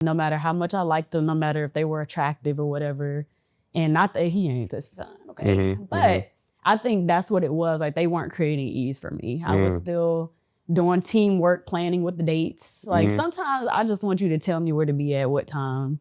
No matter how much I liked them, no matter if they were attractive or whatever. And not that he ain't pussy fine, okay? But I think that's what it was. Like, they weren't creating ease for me. I was still doing teamwork, planning with the dates. Like, sometimes I just want you to tell me where to be at what time,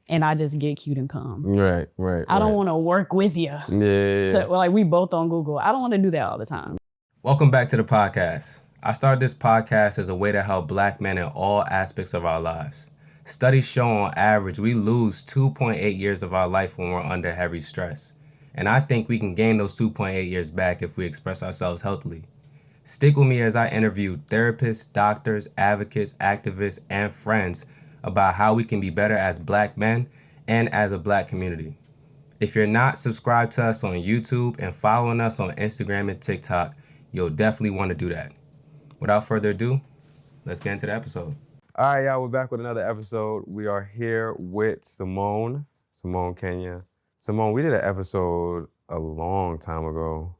and I just get cute and come. Right. I don't want to work with you. Yeah. So, like, we both on Google. I don't want to do that all the time. Welcome back to the podcast. I started this podcast as a way to help Black men in all aspects of our lives. Studies show on average we lose 2.8 years of our life when we're under heavy stress. And I think we can gain those 2.8 years back if we express ourselves healthily. Stick with me as I interview therapists, doctors, advocates, activists, and friends about how we can be better as Black men and as a Black community. If you're not subscribed to us on YouTube and following us on Instagram and TikTok, you'll definitely want to do that. Without further ado, let's get into the episode. All right, y'all, we're back with another episode. We are here with Simoine Kenya. Simoine, we did an episode a long time ago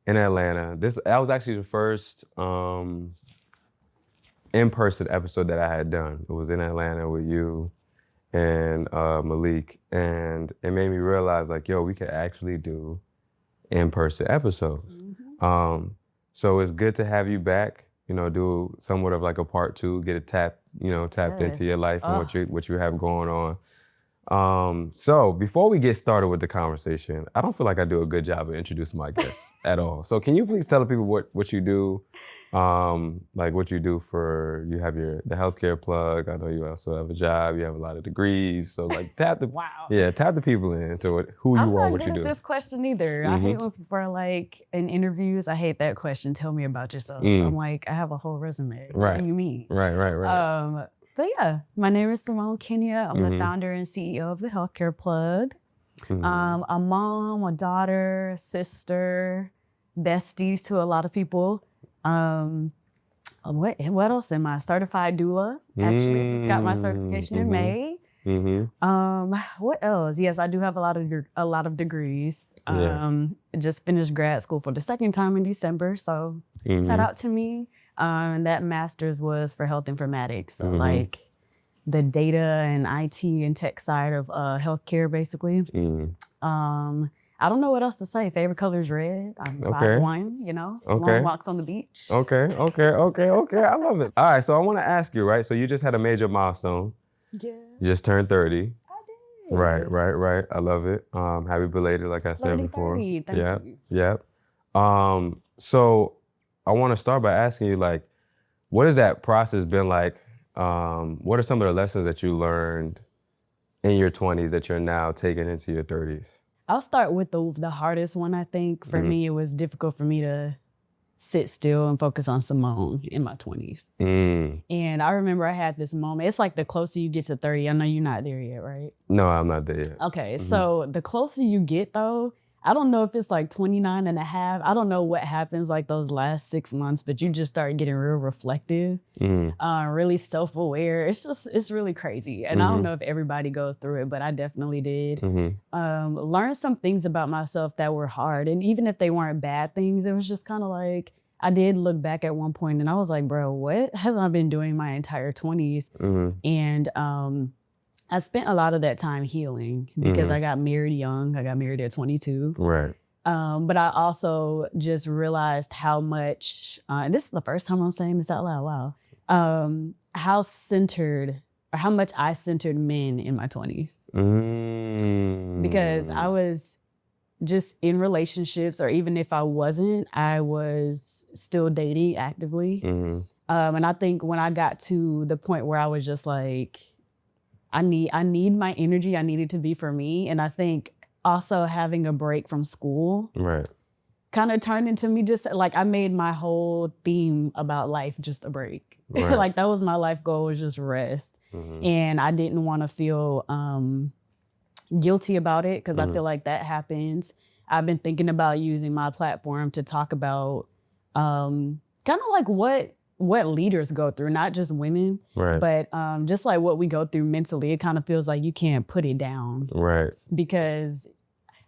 in Atlanta. That was actually the first in-person episode that I had done. It was in Atlanta with you and Malik, and it made me realize, like, yo, we could actually do in-person episodes. So it's good to have you back. You know, do somewhat of like a part two, get a tapped into your life and what you have going on. So before we get started with the conversation, I don't feel like I do a good job of introducing my guests at all. So can you please tell the people what you do? Like what you do you have the healthcare plug. I know you also have a job. You have a lot of degrees. So like tap the people into who you are, what you do. I'm not good at this question either. I hate when people are like in interviews. I hate that question. Tell me about yourself. I'm like, I have a whole resume. Right. What do you mean? Right. But yeah, my name is Simoine Kenya. I'm the founder and CEO of the Healthcare Plug. A mom, a daughter, a sister, besties to a lot lot what else am I? Certified doula. Actually, just got my certification in May. What else? Yes, I do have a lot of degrees. Just finished grad school for the second time in December. So shout out to me. And that master's was for health informatics. So like the data and IT and tech side of healthcare, basically. I don't know what else to say. Favorite color is red. I'm 5'1", you know, long walks on the beach. Okay. I love it. All right, so I want to ask you, right? So you just had a major milestone. Yeah. You just turned 30. I did. Right. I love it. Happy belated, like I said before. 30. Thank you. Yep. So I want to start by asking you, like, what has that process been like? What are some of the lessons that you learned in your 20s that you're now taking into your 30s? I'll start with the hardest one, I think. For me, it was difficult for me to sit still and focus on Simoine in my 20s. And I remember I had this moment. It's like the closer you get to 30, I know you're not there yet, right? No, I'm not there yet. Okay, so the closer you get though, I don't know if it's like 29 and a half. I don't know what happens like those last 6 months, but you just start getting real reflective, really self-aware. It's really crazy. And I don't know if everybody goes through it, but I definitely did. Learn some things about myself that were hard. And even if they weren't bad things, it was just kind of like, I did look back at one point and I was like, bro, what have I been doing my entire 20s? And I spent a lot of that time healing because I got married young. I got married at 22. Right. But I also just realized how much, and this is the first time I'm saying this out loud, wow, how much I centered men in my 20s. Because I was just in relationships, or even if I wasn't, I was still dating actively. And I think when I got to the point where I was just like, I need my energy. I need it to be for me. And I think also having a break from school kind of turned into me just like, I made my whole theme about life just a break. Like that was my life goal, was just rest. And I didn't want to feel guilty about it because I feel like that happens. I've been thinking about using my platform to talk about kind of like what leaders go through, not just women, but just like what we go through mentally. It kind of feels like you can't put it down. Because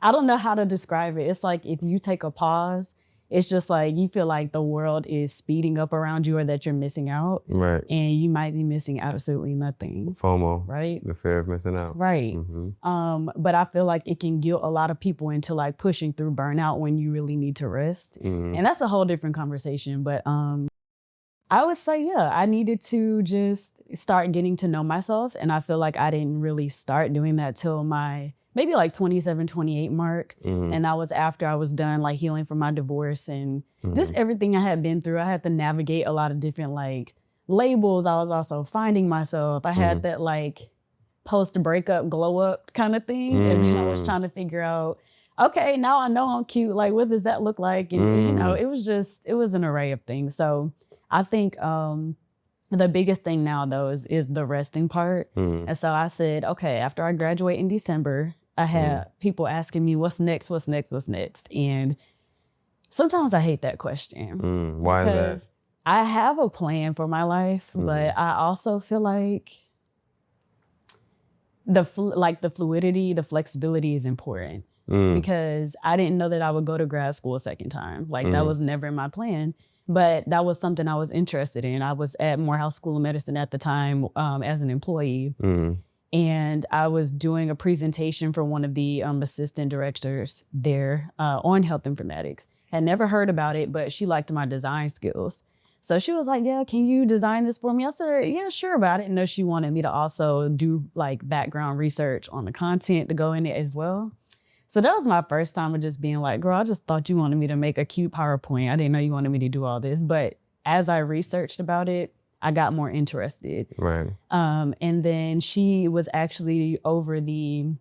I don't know how to describe it. It's like if you take a pause it's just like you feel like the world is speeding up around you or that you're missing out. Right. And you might be missing absolutely nothing. FOMO. Right. The fear of missing out. Right. Mm-hmm. But I feel like it can guilt a lot of people into like pushing through burnout when you really need to rest. Mm-hmm. And that's a whole different conversation. But I would say, yeah, I needed to just start getting to know myself. And I feel like I didn't really start doing that till my maybe like 27, 28 mark. Mm-hmm. And that was after I was done like healing from my divorce and Mm-hmm. just everything I had been through. I had to navigate a lot of different like labels. I was also finding myself. I had that like post-breakup glow up kind of thing. And then I was trying to figure out, okay, now I know I'm cute. Like, what does that look like? And you know, it was an array of things. So I think the biggest thing now though is the resting part. And so I said, okay, after I graduate in December, I had people asking me, what's next? And sometimes I hate that question. Why is because that? I have a plan for my life, but I also feel like the fluidity, the flexibility is important. Because I didn't know that I would go to grad school a second time. Like that was never in my plan. But that was something I was interested in. I was at Morehouse School of Medicine at the time as an employee. And I was doing a presentation for one of the assistant directors there on health informatics. Had never heard about it, but she liked my design skills. So she was like, yeah, can you design this for me? I said, yeah, sure. But I didn't know she wanted me to also do like background research on the content to go in it as well. So that was my first time of just being like, girl, I just thought you wanted me to make a cute PowerPoint. I didn't know you wanted me to do all this. But as I researched about it, I got more interested. Right. And then she was actually over the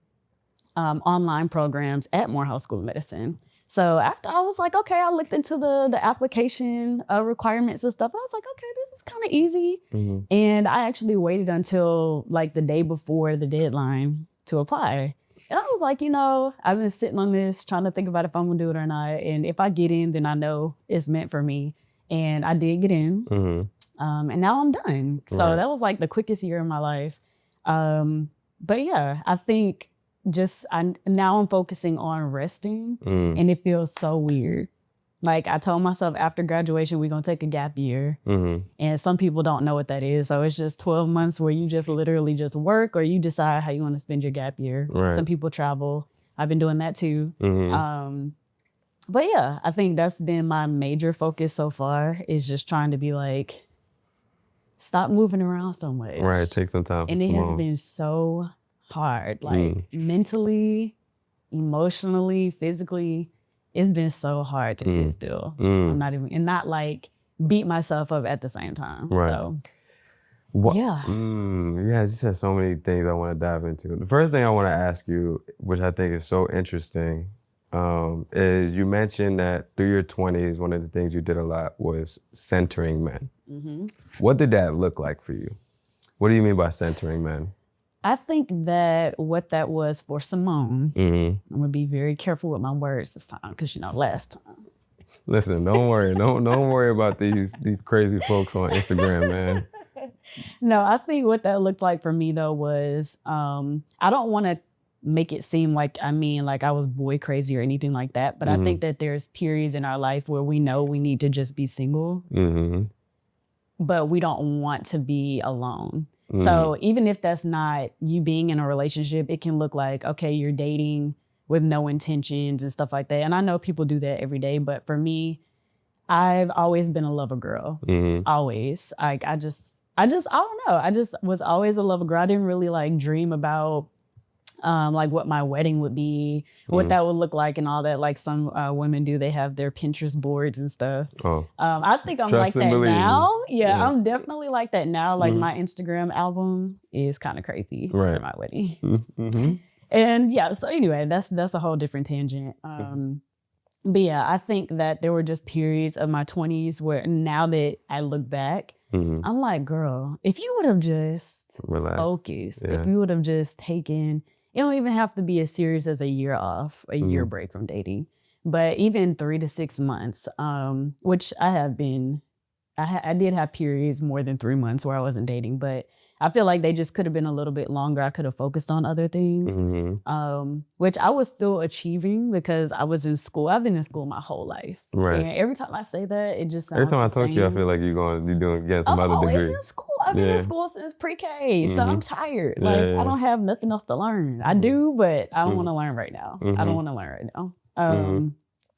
online programs at Morehouse School of Medicine. So after I was like, okay, I looked into the application requirements and stuff. I was like, okay, this is kind of easy. And I actually waited until like the day before the deadline to apply. And I was like, you know, I've been sitting on this, trying to think about if I'm gonna do it or not. And if I get in, then I know it's meant for me. And I did get in. And now I'm done. So that was like the quickest year of my life. But yeah, I think now I'm focusing on resting and it feels so weird. Like I told myself after graduation, we're gonna take a gap year. And some people don't know what that is. So it's just 12 months where you just literally just work or you decide how you wanna spend your gap year. Right. Some people travel. I've been doing that too. But yeah, I think that's been my major focus so far is just trying to be like, stop moving around so much. Right, take some time. And it has been so hard, like mentally, emotionally, physically. It's been so hard to sit still. I'm not even, and not like beat myself up at the same time. Right. So, yeah. Yeah, you said so many things I want to dive into. The first thing I want to ask you, which I think is so interesting, is you mentioned that through your 20s, one of the things you did a lot was centering men. What did that look like for you? What do you mean by centering men? I think that what that was for Simone, I'm gonna be very careful with my words this time because you know last time. Listen, don't worry, don't worry about these crazy folks on Instagram, man. No, I think what that looked like for me though was I don't want to make it seem like like I was boy crazy or anything like that, but I think that there's periods in our life where we know we need to just be single, but we don't want to be alone. So even if that's not you being in a relationship, it can look like, okay, you're dating with no intentions and stuff like that. And I know people do that every day, but for me, I've always been a lover girl. Always. Like I don't know. I just was always a lover girl. I didn't really like dream about like what my wedding would be, what that would look like and all that. Like some women do, they have their Pinterest boards and stuff. I think I'm like that now. Yeah, I'm definitely like that now. Like my Instagram album is kind of crazy for my wedding. And yeah, so anyway, that's a whole different tangent. But yeah, I think that there were just periods of my 20s where now that I look back, I'm like, girl, if you would have just focused, if you would have just taken, it don't even have to be as serious as a year off, a year break from dating, but even 3 to 6 months, which I have been, I did have periods more than 3 months where I wasn't dating, but I feel like they just could have been a little bit longer. I could have focused on other things, which I was still achieving because I was in school. I've been in school my whole life. Right. And every time I say that, it just sounds Every time I talk to you, I insane. feel like you're getting some I'm other always degree. in school. I've been in school since pre-K, so I'm tired. Like, I don't have nothing else to learn. I do, but I don't want to learn right now. I don't want to learn right now.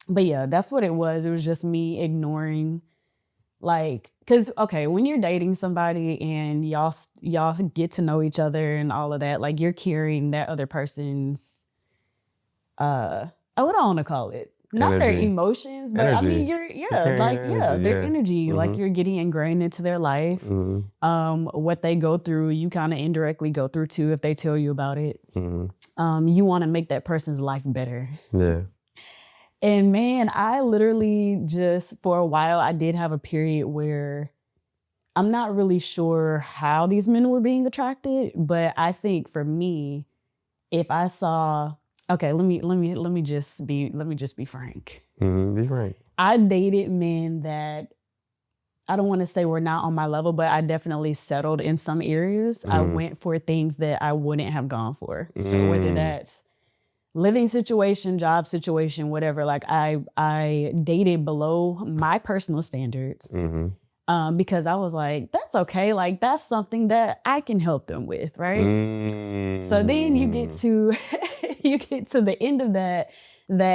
But yeah, that's what it was. It was just me ignoring, like, because, okay, when you're dating somebody and y'all get to know each other and all of that, like, you're carrying that other person's, what do I want to call it? Not their Energy. emotions, but Energy. I mean, their energy. Like, you're getting ingrained into their life. What they go through, you kind of indirectly go through too if they tell you about it. You want to make that person's life better. Yeah. And man, I literally just, for a while, I did have a period where I'm not really sure how these men were being attracted, but I think for me, if I saw, okay, let me just be frank. Be frank. I dated men that I don't want to say were not on my level, but I definitely settled in some areas. I went for things that I wouldn't have gone for. So whether that's living situation, job situation, whatever, like I dated below my personal standards because I was like, that's okay. Like, that's something that I can help them with, right? So then you get to the end of that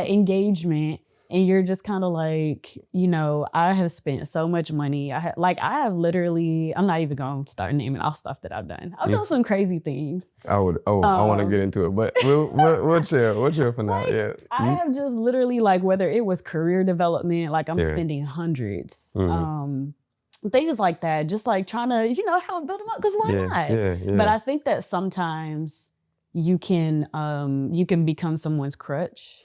engagement, and you're just kind of like, you know, I have spent so much money. I have literally, I'm not even going to start naming all stuff that I've done. I've done some crazy things. I want to get into it, but we'll chill for now. Like, Yeah. I have just literally, like, whether it was career development, like I'm spending hundreds, things like that, just like trying to, you know, help build them up, because why not? Yeah. But I think that sometimes you can become someone's crutch.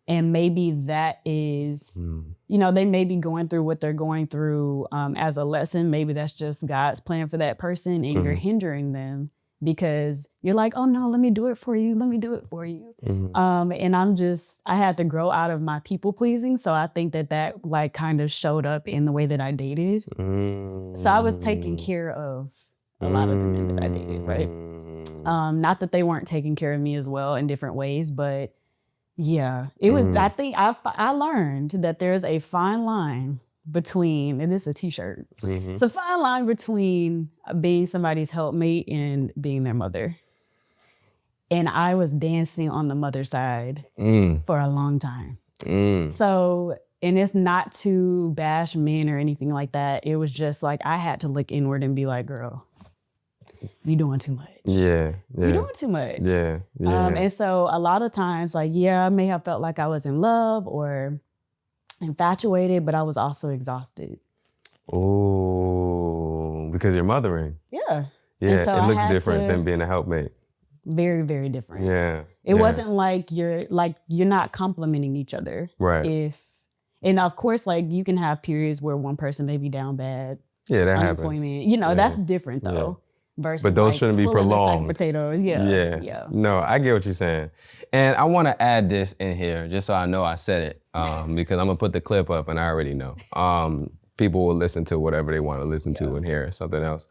And maybe that is, you know, they may be going through what they're going through as a lesson. Maybe that's just God's plan for that person, and you're hindering them because you're like, oh no, let me do it for you. Let me do it for you. And I had to grow out of my people pleasing. So I think that like kind of showed up in the way that I dated. So I was taking care of a lot of the men that I dated, right? Not that they weren't taking care of me as well in different ways, but yeah, it was. I think I learned that there's a fine line between, and it's a T-shirt. It's a fine line between being somebody's helpmate and being their mother. And I was dancing on the mother side for a long time. So, and it's not to bash men or anything like that. It was just like I had to look inward and be like, girl, you doing too much. Yeah. You're doing too much. Yeah. And so a lot of times, like, yeah, I may have felt like I was in love or infatuated, but I was also exhausted. Oh, because you're mothering. Yeah. Yeah, so it looks different than being a helpmate. Very, very different. Yeah. It wasn't like you're not complimenting each other. Right. And of course, like, you can have periods where one person may be down bad. Yeah, that unemployment. happens. You know, that's different though. Versus, but those like, shouldn't be pulling a sack of prolonged. Potatoes. Yeah. No, I get what you're saying. And I want to add this in here just so I know I said it because I'm going to put the clip up and I already know. People will listen to whatever they want to listen to and hear something else.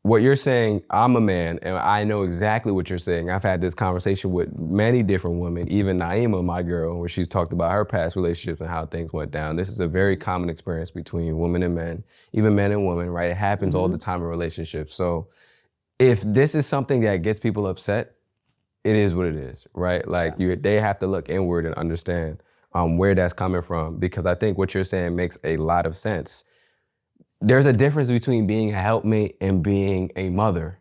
What you're saying, I'm a man and I know exactly what you're saying. I've had this conversation with many different women, even Naima, my girl, where she's talked about her past relationships and how things went down. This is a very common experience between women and men, even men and women, right? It happens all the time in relationships. So if this is something that gets people upset, it is what it is, right? Like they have to look inward and understand where that's coming from, because I think what you're saying makes a lot of sense. There's a difference between being a helpmate and being a mother,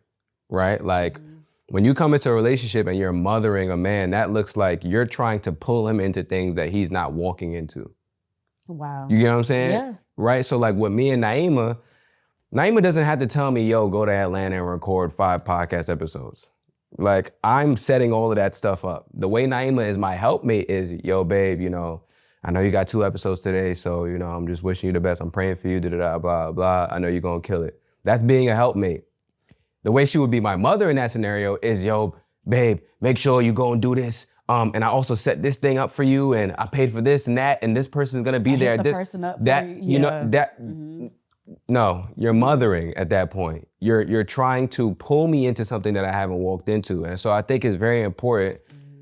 right? Like when you come into a relationship and you're mothering a man, that looks like you're trying to pull him into things that he's not walking into. Wow. You get what I'm saying? Yeah. Right? So like with me and Naima doesn't have to tell me, yo, go to Atlanta and record 5 podcast episodes. Like, I'm setting all of that stuff up. The way Naima is my helpmate is, yo, babe, you know, I know you got 2 episodes today, so, you know, I'm just wishing you the best. I'm praying for you, da-da-da, blah, blah. I know you're gonna kill it. That's being a helpmate. The way she would be my mother in that scenario is, yo, babe, make sure you go and do this. And I also set this thing up for you, and I paid for this and that, and this person's gonna be there. Hit the person up for you. No, you're mothering at that point. you're trying to pull me into something that I haven't walked into. And so I think it's very important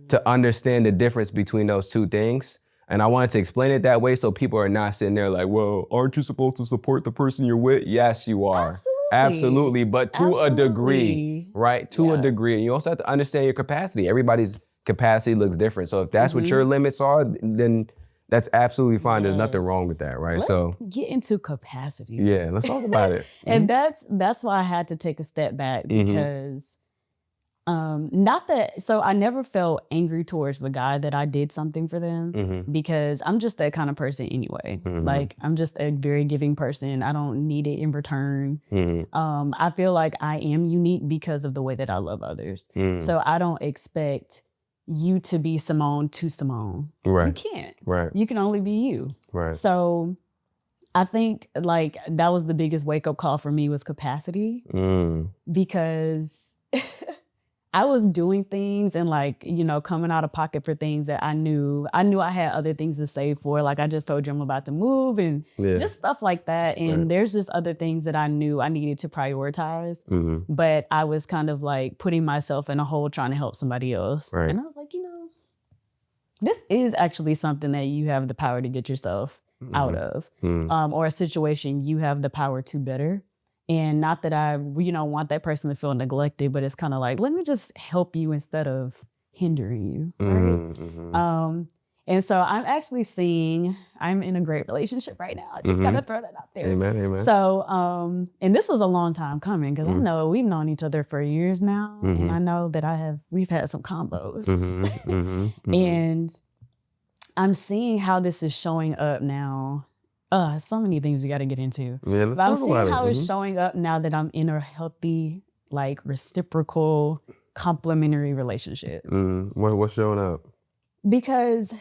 to understand the difference between those two things. And I wanted to explain it that way so people are not sitting there like, well, aren't you supposed to support the person you're with? Yes, you are. Absolutely. But to a degree, right? To a degree. And you also have to understand your capacity. Everybody's capacity looks different. So if that's what your limits are, then that's absolutely fine. There's nothing wrong with that, right? Let's get into capacity. Yeah, let's talk about it. And that's why I had to take a step back because so I never felt angry towards the guy that I did something for them because I'm just that kind of person anyway. Like I'm just a very giving person. I don't need it in return. I feel like I am unique because of the way that I love others. So I don't expect you to be Simone to Simone. Right. You can't. Right. You can only be you. Right. So I think like that was the biggest wake up call for me was capacity because I was doing things and like, you know, coming out of pocket for things that I knew I had other things to save for. Like I just told you I'm about to move and just stuff like that. And there's just other things that I knew I needed to prioritize. But I was kind of like putting myself in a hole trying to help somebody else. And I was like, you know, this is actually something that you have the power to get yourself out of or a situation you have the power to better. And not that I, you know, want that person to feel neglected, but it's kind of like, let me just help you instead of hindering you, right? And so I'm actually I'm in a great relationship right now. I just got to throw that out there. Amen, amen. So, and this was a long time coming because I know we've known each other for years now. And I know that we've had some combos. And I'm seeing how this is showing up now. So many things we got to get into. Yeah, let's talk about it. I'm seeing how it's showing up now that I'm in a healthy, like reciprocal, complementary relationship. What's showing up? Because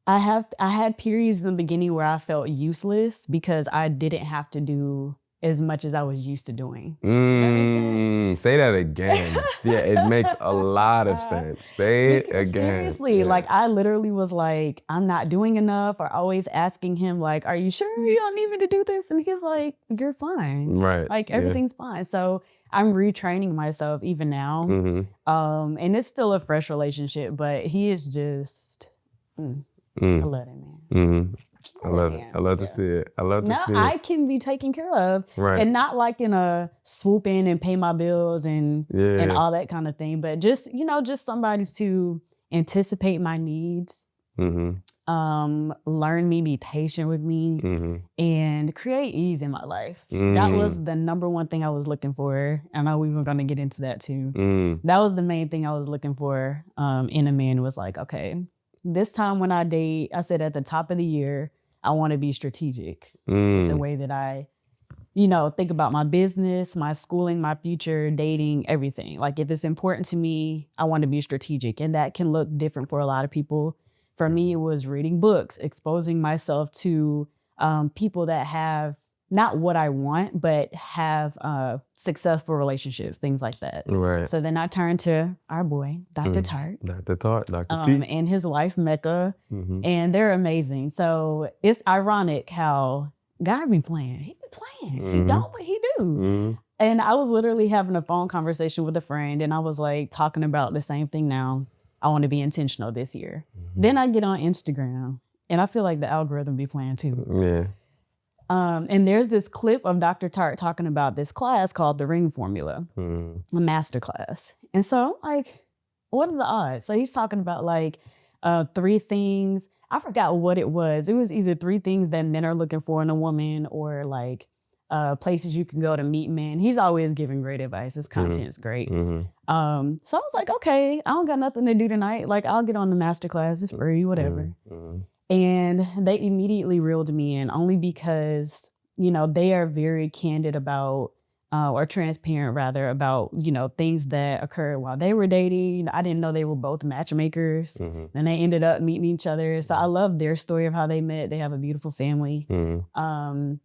I had periods in the beginning where I felt useless because I didn't have to do as much as I was used to doing. That makes sense? Say that again. Yeah, it makes a lot of sense. Say it again. Seriously, like I literally was like, I'm not doing enough, or always asking him like, are you sure you don't need me to do this? And he's like, you're fine. Right. Like everything's fine. So I'm retraining myself even now. And it's still a fresh relationship, but he is just, I love that man. I love it. I love to see it. I love to see it. I can be taken care of, and not like in a swoop in and pay my bills and all that kind of thing, but just, you know, just somebody to anticipate my needs, learn me, be patient with me, and create ease in my life. That was the number one thing I was looking for. I know we were going to get into that too. That was the main thing I was looking for in a man was like, okay, this time when I date, I said at the top of the year, I want to be strategic. The way that I, you know, think about my business, my schooling, my future, dating, everything. Like if it's important to me, I want to be strategic. And that can look different for a lot of people. For me, it was reading books, exposing myself to people that have not what I want, but have successful relationships, things like that. Right. So then I turned to our boy, Dr. Tart. Dr. Tart, Dr. T. And his wife, Mecca. And they're amazing. So it's ironic how God be playing. He be playing. He don't, but he do. And I was literally having a phone conversation with a friend, and I was like talking about the same thing now. I want to be intentional this year. Then I get on Instagram, and I feel like the algorithm be playing too. Yeah. And there's this clip of Dr. Tart talking about this class called the Ring Formula, a master class. And so I'm like, what are the odds? So he's talking about like 3 things. I forgot what it was. It was either 3 things that men are looking for in a woman or like places you can go to meet men. He's always giving great advice. His content is great. So I was like, okay, I don't got nothing to do tonight. Like I'll get on the master class. It's free, whatever. And they immediately reeled me in only because, you know, they are very candid about, or transparent rather, about, you know, things that occurred while they were dating. I didn't know they were both matchmakers and they ended up meeting each other. So I love their story of how they met. They have a beautiful family. And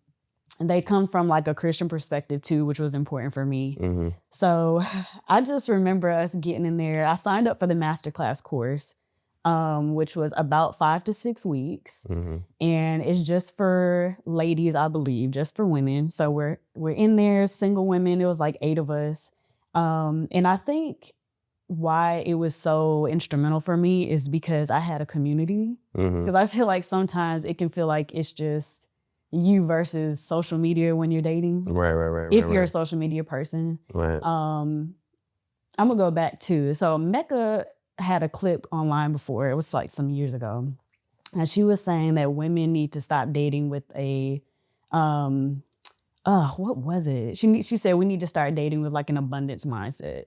they come from like a Christian perspective too, which was important for me. So I just remember us getting in there. I signed up for the masterclass course. which was about 5 to 6 weeks. Mm-hmm. And it's just for ladies, I believe, just for women. So we're in there, single women. It was like 8 of us. And I think why it was so instrumental for me is because I had a community. Because I feel like sometimes it can feel like it's just you versus social media when you're dating. Right. If you're a social media person. Right. I'm gonna go back too. So Mecca had a clip online before. It was like some years ago. And she was saying that women need to stop dating with a what was it? She said we need to start dating with like an abundance mindset.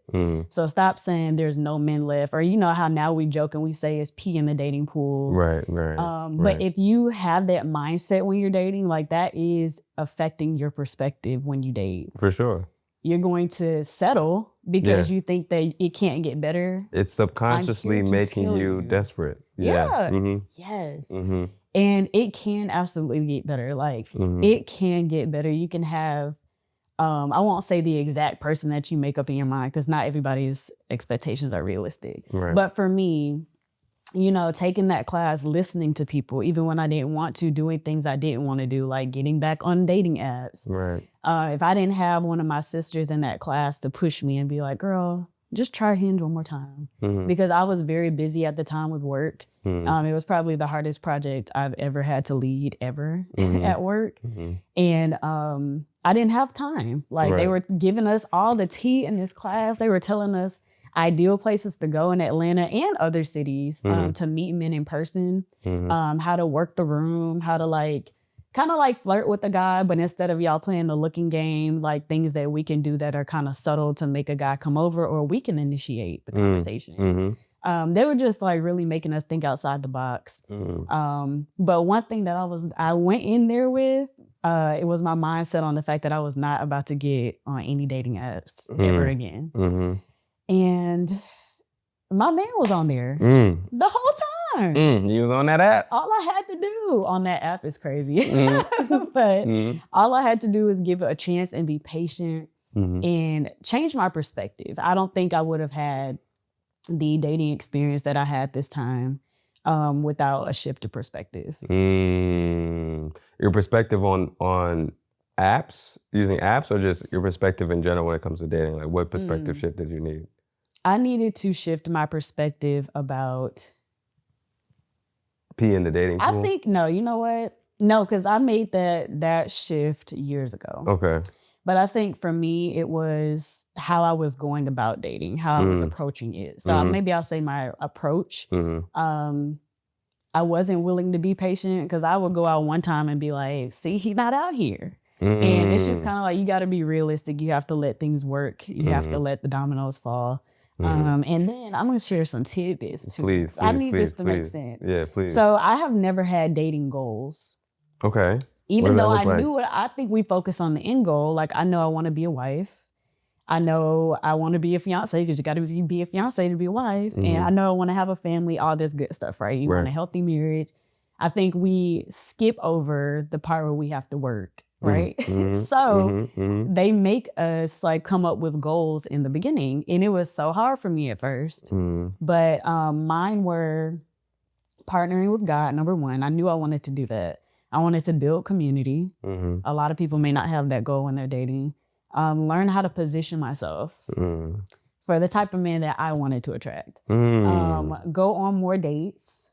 So stop saying there's no men left, or you know how now we joke and we say it's pee in the dating pool. Right. But if you have that mindset when you're dating, like that is affecting your perspective when you date. For sure. You're going to settle because you think that it can't get better. It's subconsciously making you desperate. Yeah. Mm-hmm. Yes. Mm-hmm. And it can absolutely get better. Like it can get better. You can have, I won't say the exact person that you make up in your mind because not everybody's expectations are realistic. Right. But for me, you know, taking that class, listening to people, even when I didn't want to, doing things I didn't want to do, like getting back on dating apps. Right. If I didn't have one of my sisters in that class to push me and be like, girl, just try Hinge one more time. Because I was very busy at the time with work. It was probably the hardest project I've ever had to lead ever at work. And I didn't have time. Like they were giving us all the tea in this class. They were telling us ideal places to go in Atlanta and other cities to meet men in person, how to work the room, how to like kind of like flirt with the guy, but instead of y'all playing the looking game, like things that we can do that are kind of subtle to make a guy come over, or we can initiate the conversation. They were just like really making us think outside the box. But one thing that I went in there with, it was my mindset on the fact that I was not about to get on any dating apps ever again. And my man was on there the whole time. You was on that app? All I had to do on that app is crazy. But all I had to do is give it a chance and be patient and change my perspective. I don't think I would have had the dating experience that I had this time without a shift of perspective. Your perspective on apps, using apps, or just your perspective in general when it comes to dating? Like what perspective shift did you need? I needed to shift my perspective about pee in the dating pool? I think, no, you know what? No, because I made that shift years ago. Okay. But I think for me, it was how I was going about dating, how I was approaching it. So maybe I'll say my approach. I wasn't willing to be patient because I would go out one time and be like, see, he's not out here. And it's just kind of like, you got to be realistic. You have to let things work. You have to let the dominoes fall. And then I'm going to share some tidbits too. Please, I need this to make sense. Yeah, please. So I have never had dating goals. Okay. Even though I knew it, I think we focus on the end goal. Like I know I want to be a wife. I know I want to be a fiance because you got to be a fiance to be a wife. And I know I want to have a family, all this good stuff, right? You want a healthy marriage. I think we skip over the part where we have to work, right? So they make us like come up with goals in the beginning. And it was so hard for me at first. But mine were partnering with God, number one. I knew I wanted to do that. I wanted to build community. A lot of people may not have that goal when they're dating. Learn how to position myself for the type of man that I wanted to attract. Go on more dates,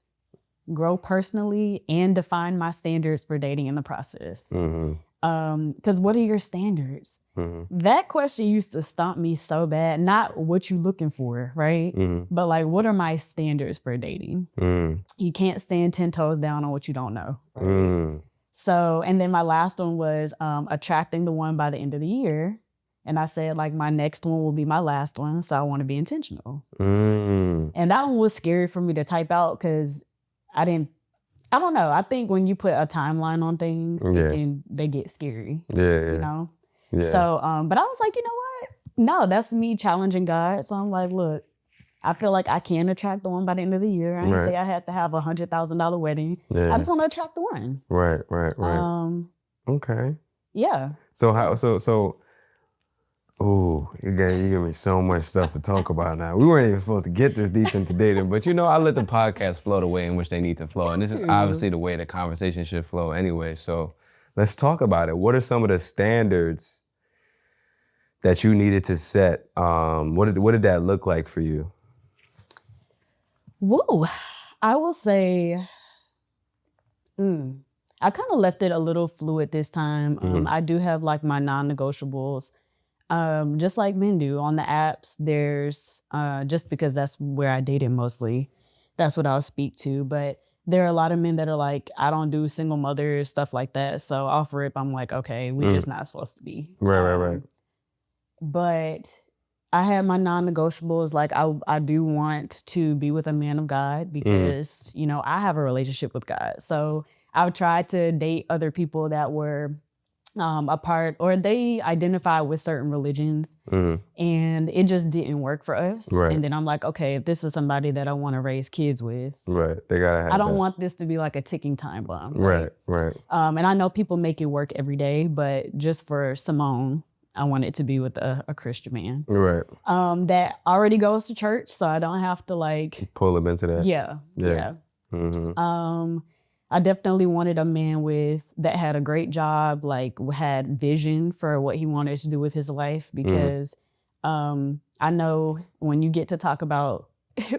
grow personally, and define my standards for dating in the process. Because what are your standards? That question used to stomp me so bad. Not what you looking for, right? But like, what are my standards for dating? You can't stand 10 toes down on what you don't know. Right? So, and then my last one was attracting the one by the end of the year. And I said, like, my next one will be my last one. So I want to be intentional. And that one was scary for me to type out because I don't know. I think when you put a timeline on things, they get scary. You know? So, but I was like, you know what? No, that's me challenging God. So I'm like, look, I feel like I can attract the one by the end of the year. I didn't say I had to have $100,000 wedding. I just want to attract the one. Right. Okay. Yeah. So Ooh, you give me so much stuff to talk about now. We weren't even supposed to get this deep into dating, but I let the podcast flow the way in which they need to flow. And this is obviously the way the conversation should flow anyway. So let's talk about it. What are some of the standards that you needed to set? What did that look like for you? Woo, I will say, I kind of left it a little fluid this time. I do have like my non-negotiables. Just like men do on the apps, there's just because that's where I dated mostly, that's what I'll speak to. But there are a lot of men that are like, I don't do single mothers, stuff like that. So off rip, I'm like, okay, we just not supposed to be. Right. But I have my non-negotiables. Like I do want to be with a man of God because, I have a relationship with God. So I've tried to date other people that were a part, or they identify with certain religions, and it just didn't work for us. Right. And then I'm like, okay, if this is somebody that I want to raise kids with, right, they gotta have I don't want this to be like a ticking time bomb. Right. And I know people make it work every day, but just for Simone, I want it to be with a Christian man. Right. That already goes to church, so I don't have to like pull him into that. Yeah. I definitely wanted a man that had a great job, like had vision for what he wanted to do with his life, because I know when you get to talk about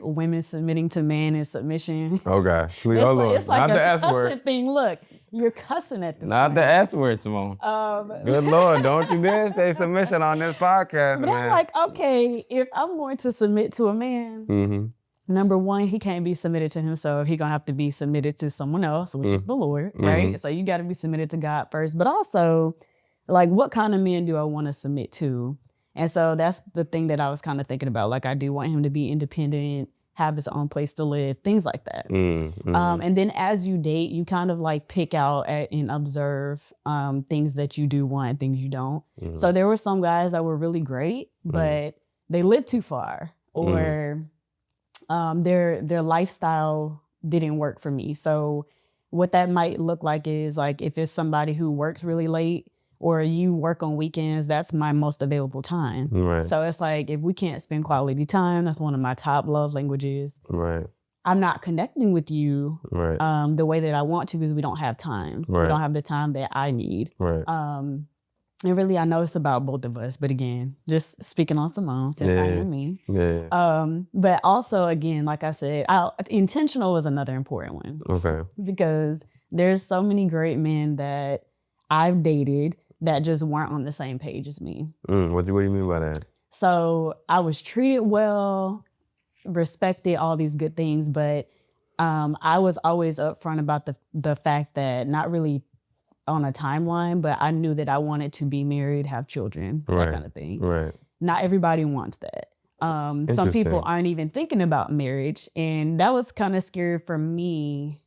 women submitting to man and submission. Oh God, please, it's like not a the S cussing word. thing. Look, you're cussing at this Not point. the S word, Simone. Good Lord, don't you dare say submission on this podcast, but man. I'm like, okay, if I'm going to submit to a man, number one, he can't be submitted to himself. He's going to have to be submitted to someone else, which is the Lord, right? So you got to be submitted to God first. But also, like, what kind of men do I want to submit to? And so that's the thing that I was kind of thinking about. Like, I do want him to be independent, have his own place to live, things like that. And then as you date, you kind of like pick out and observe things that you do want, things you don't. So there were some guys that were really great, but they lived too far, or their lifestyle didn't work for me. So what that might look like is like, if it's somebody who works really late, or you work on weekends, that's my most available time. Right. So it's like, if we can't spend quality time, that's one of my top love languages. Right. I'm not connecting with you right. The way that I want to, because we don't have time. Right. We don't have the time that I need. Right. And really, I know it's about both of us. But again, just speaking on Simone, since I am me. Yeah. But also, again, like I said, intentional was another important one. Okay. Because there's so many great men that I've dated that just weren't on the same page as me. What do you mean by that? So I was treated well, respected, all these good things, but I was always upfront about the fact that, not really on a timeline, but I knew that I wanted to be married, have children, that kind of thing. Right. Not everybody wants that. Some people aren't even thinking about marriage, and that was kind of scary for me,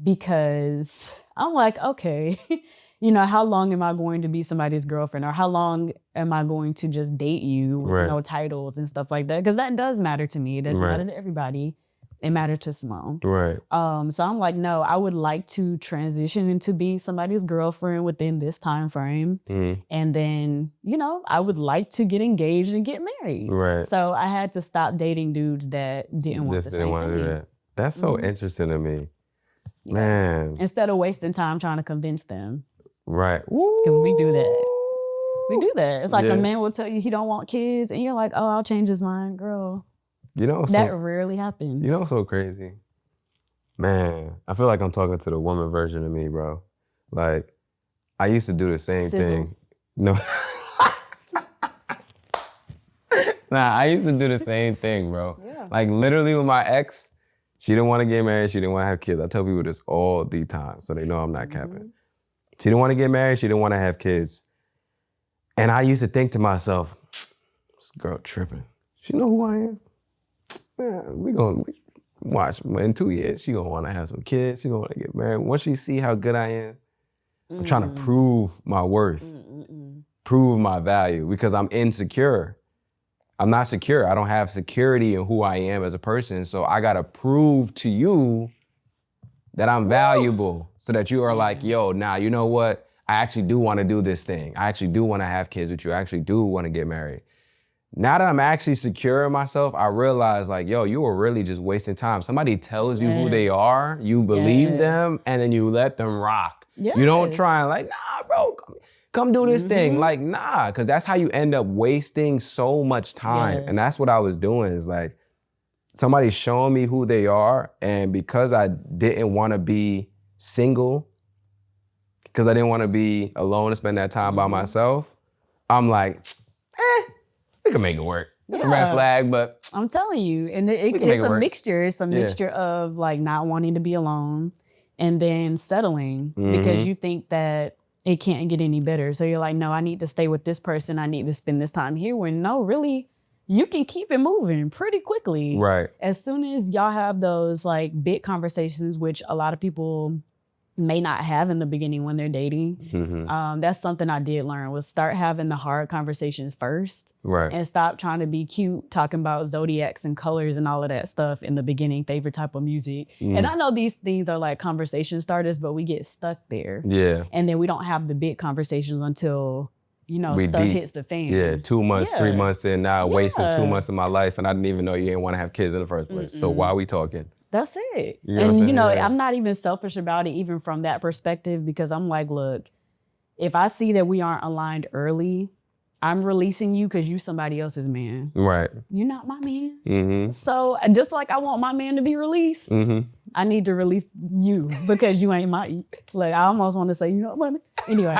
because I'm like, okay, how long am I going to be somebody's girlfriend, or how long am I going to just date you with no titles and stuff like that? Because that does matter to me. It doesn't matter to everybody. It mattered to Simone. Right. So I'm like, no, I would like to transition into being somebody's girlfriend within this time frame. And then, I would like to get engaged and get married. Right. So I had to stop dating dudes that didn't want the same thing. Do that. That's so interesting to me. Yeah. Man. Instead of wasting time trying to convince them. Right. Because we do that. We do that. It's like a man will tell you he don't want kids, and you're like, oh, I'll change his mind, girl. That rarely happens. What's so crazy? Man, I feel like I'm talking to the woman version of me, bro. Like, I used to do the same thing. No. I used to do the same thing, bro. Yeah. Like, literally with my ex, she didn't want to get married. She didn't want to have kids. I tell people this all the time, so they know I'm not capping. She didn't want to get married. She didn't want to have kids. And I used to think to myself, this girl tripping. She know who I am? Man, we watch. In 2 years, she gonna want to have some kids. She gonna want to get married. Once she see how good I am, I'm trying to prove my worth, prove my value, because I'm insecure. I'm not secure. I don't have security in who I am as a person. So I gotta prove to you that I'm valuable, so that you are like, yo, nah, you know what? I actually do want to do this thing. I actually do want to have kids with you. I actually do want to get married. Now that I'm actually secure in myself, I realize like, yo, you were really just wasting time. Somebody tells you who they are, you believe them, and then you let them rock. Yes. You don't try and like, nah, bro, come do this thing. Like, nah, because that's how you end up wasting so much time. And that's what I was doing is like, somebody's showing me who they are, and because I didn't want to be single, because I didn't want to be alone and spend that time by myself, I'm like, we can make it work. It's a red flag, but I'm telling you, and it's a mixture. It's a mixture of like not wanting to be alone and then settling because you think that it can't get any better. So you're like, no, I need to stay with this person. I need to spend this time here. When no, really, you can keep it moving pretty quickly. Right. As soon as y'all have those like big conversations, which a lot of people may not have in the beginning when they're dating. That's something I did learn was start having the hard conversations first. Right. And stop trying to be cute, talking about zodiacs and colors and all of that stuff in the beginning, favorite type of music. And I know these things are like conversation starters, but we get stuck there. Yeah. And then we don't have the big conversations until, you know, stuff hits the fan. Yeah, 2 months, 3 months in, now I wasted 2 months of my life and I didn't even know you didn't want to have kids in the first place. So why are we talking? That's it. You know and I'm not even selfish about it, even from that perspective, because I'm like, look, if I see that we aren't aligned early, I'm releasing you because you somebody else's man. Right. You're not my man. So just like I want my man to be released, I need to release you because you ain't my, like I almost want to say, you know what, anyway.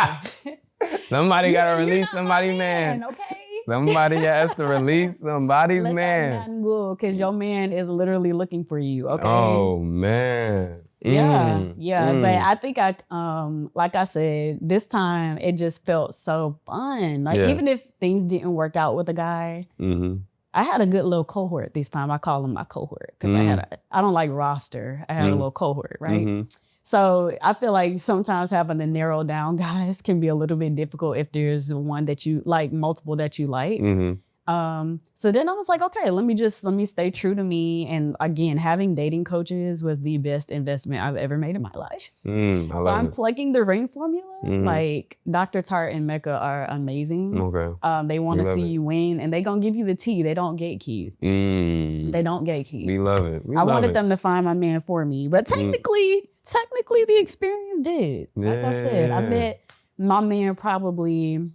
Somebody got to release somebody's man. Okay. Somebody has to release somebody's man. Because your man is literally looking for you, okay? Oh, man. Yeah. But I think like I said, this time it just felt so fun. Like even if things didn't work out with a guy, I had a good little cohort this time. I call him my cohort because I don't like roster. I had a little cohort, right? So I feel like sometimes having to narrow down guys can be a little bit difficult if there's one that you like, multiple that you like. So then I was like, okay, let me stay true to me. And again, having dating coaches was the best investment I've ever made in my life. I'm plugging the ring formula. Like Dr. Tart and Mecca are amazing. Okay. They want to see you win and they gonna give you the tea. They don't gatekeep. They don't gatekeep. We love it. I wanted them to find my man for me, but technically the experience did. Like I said, I met my man probably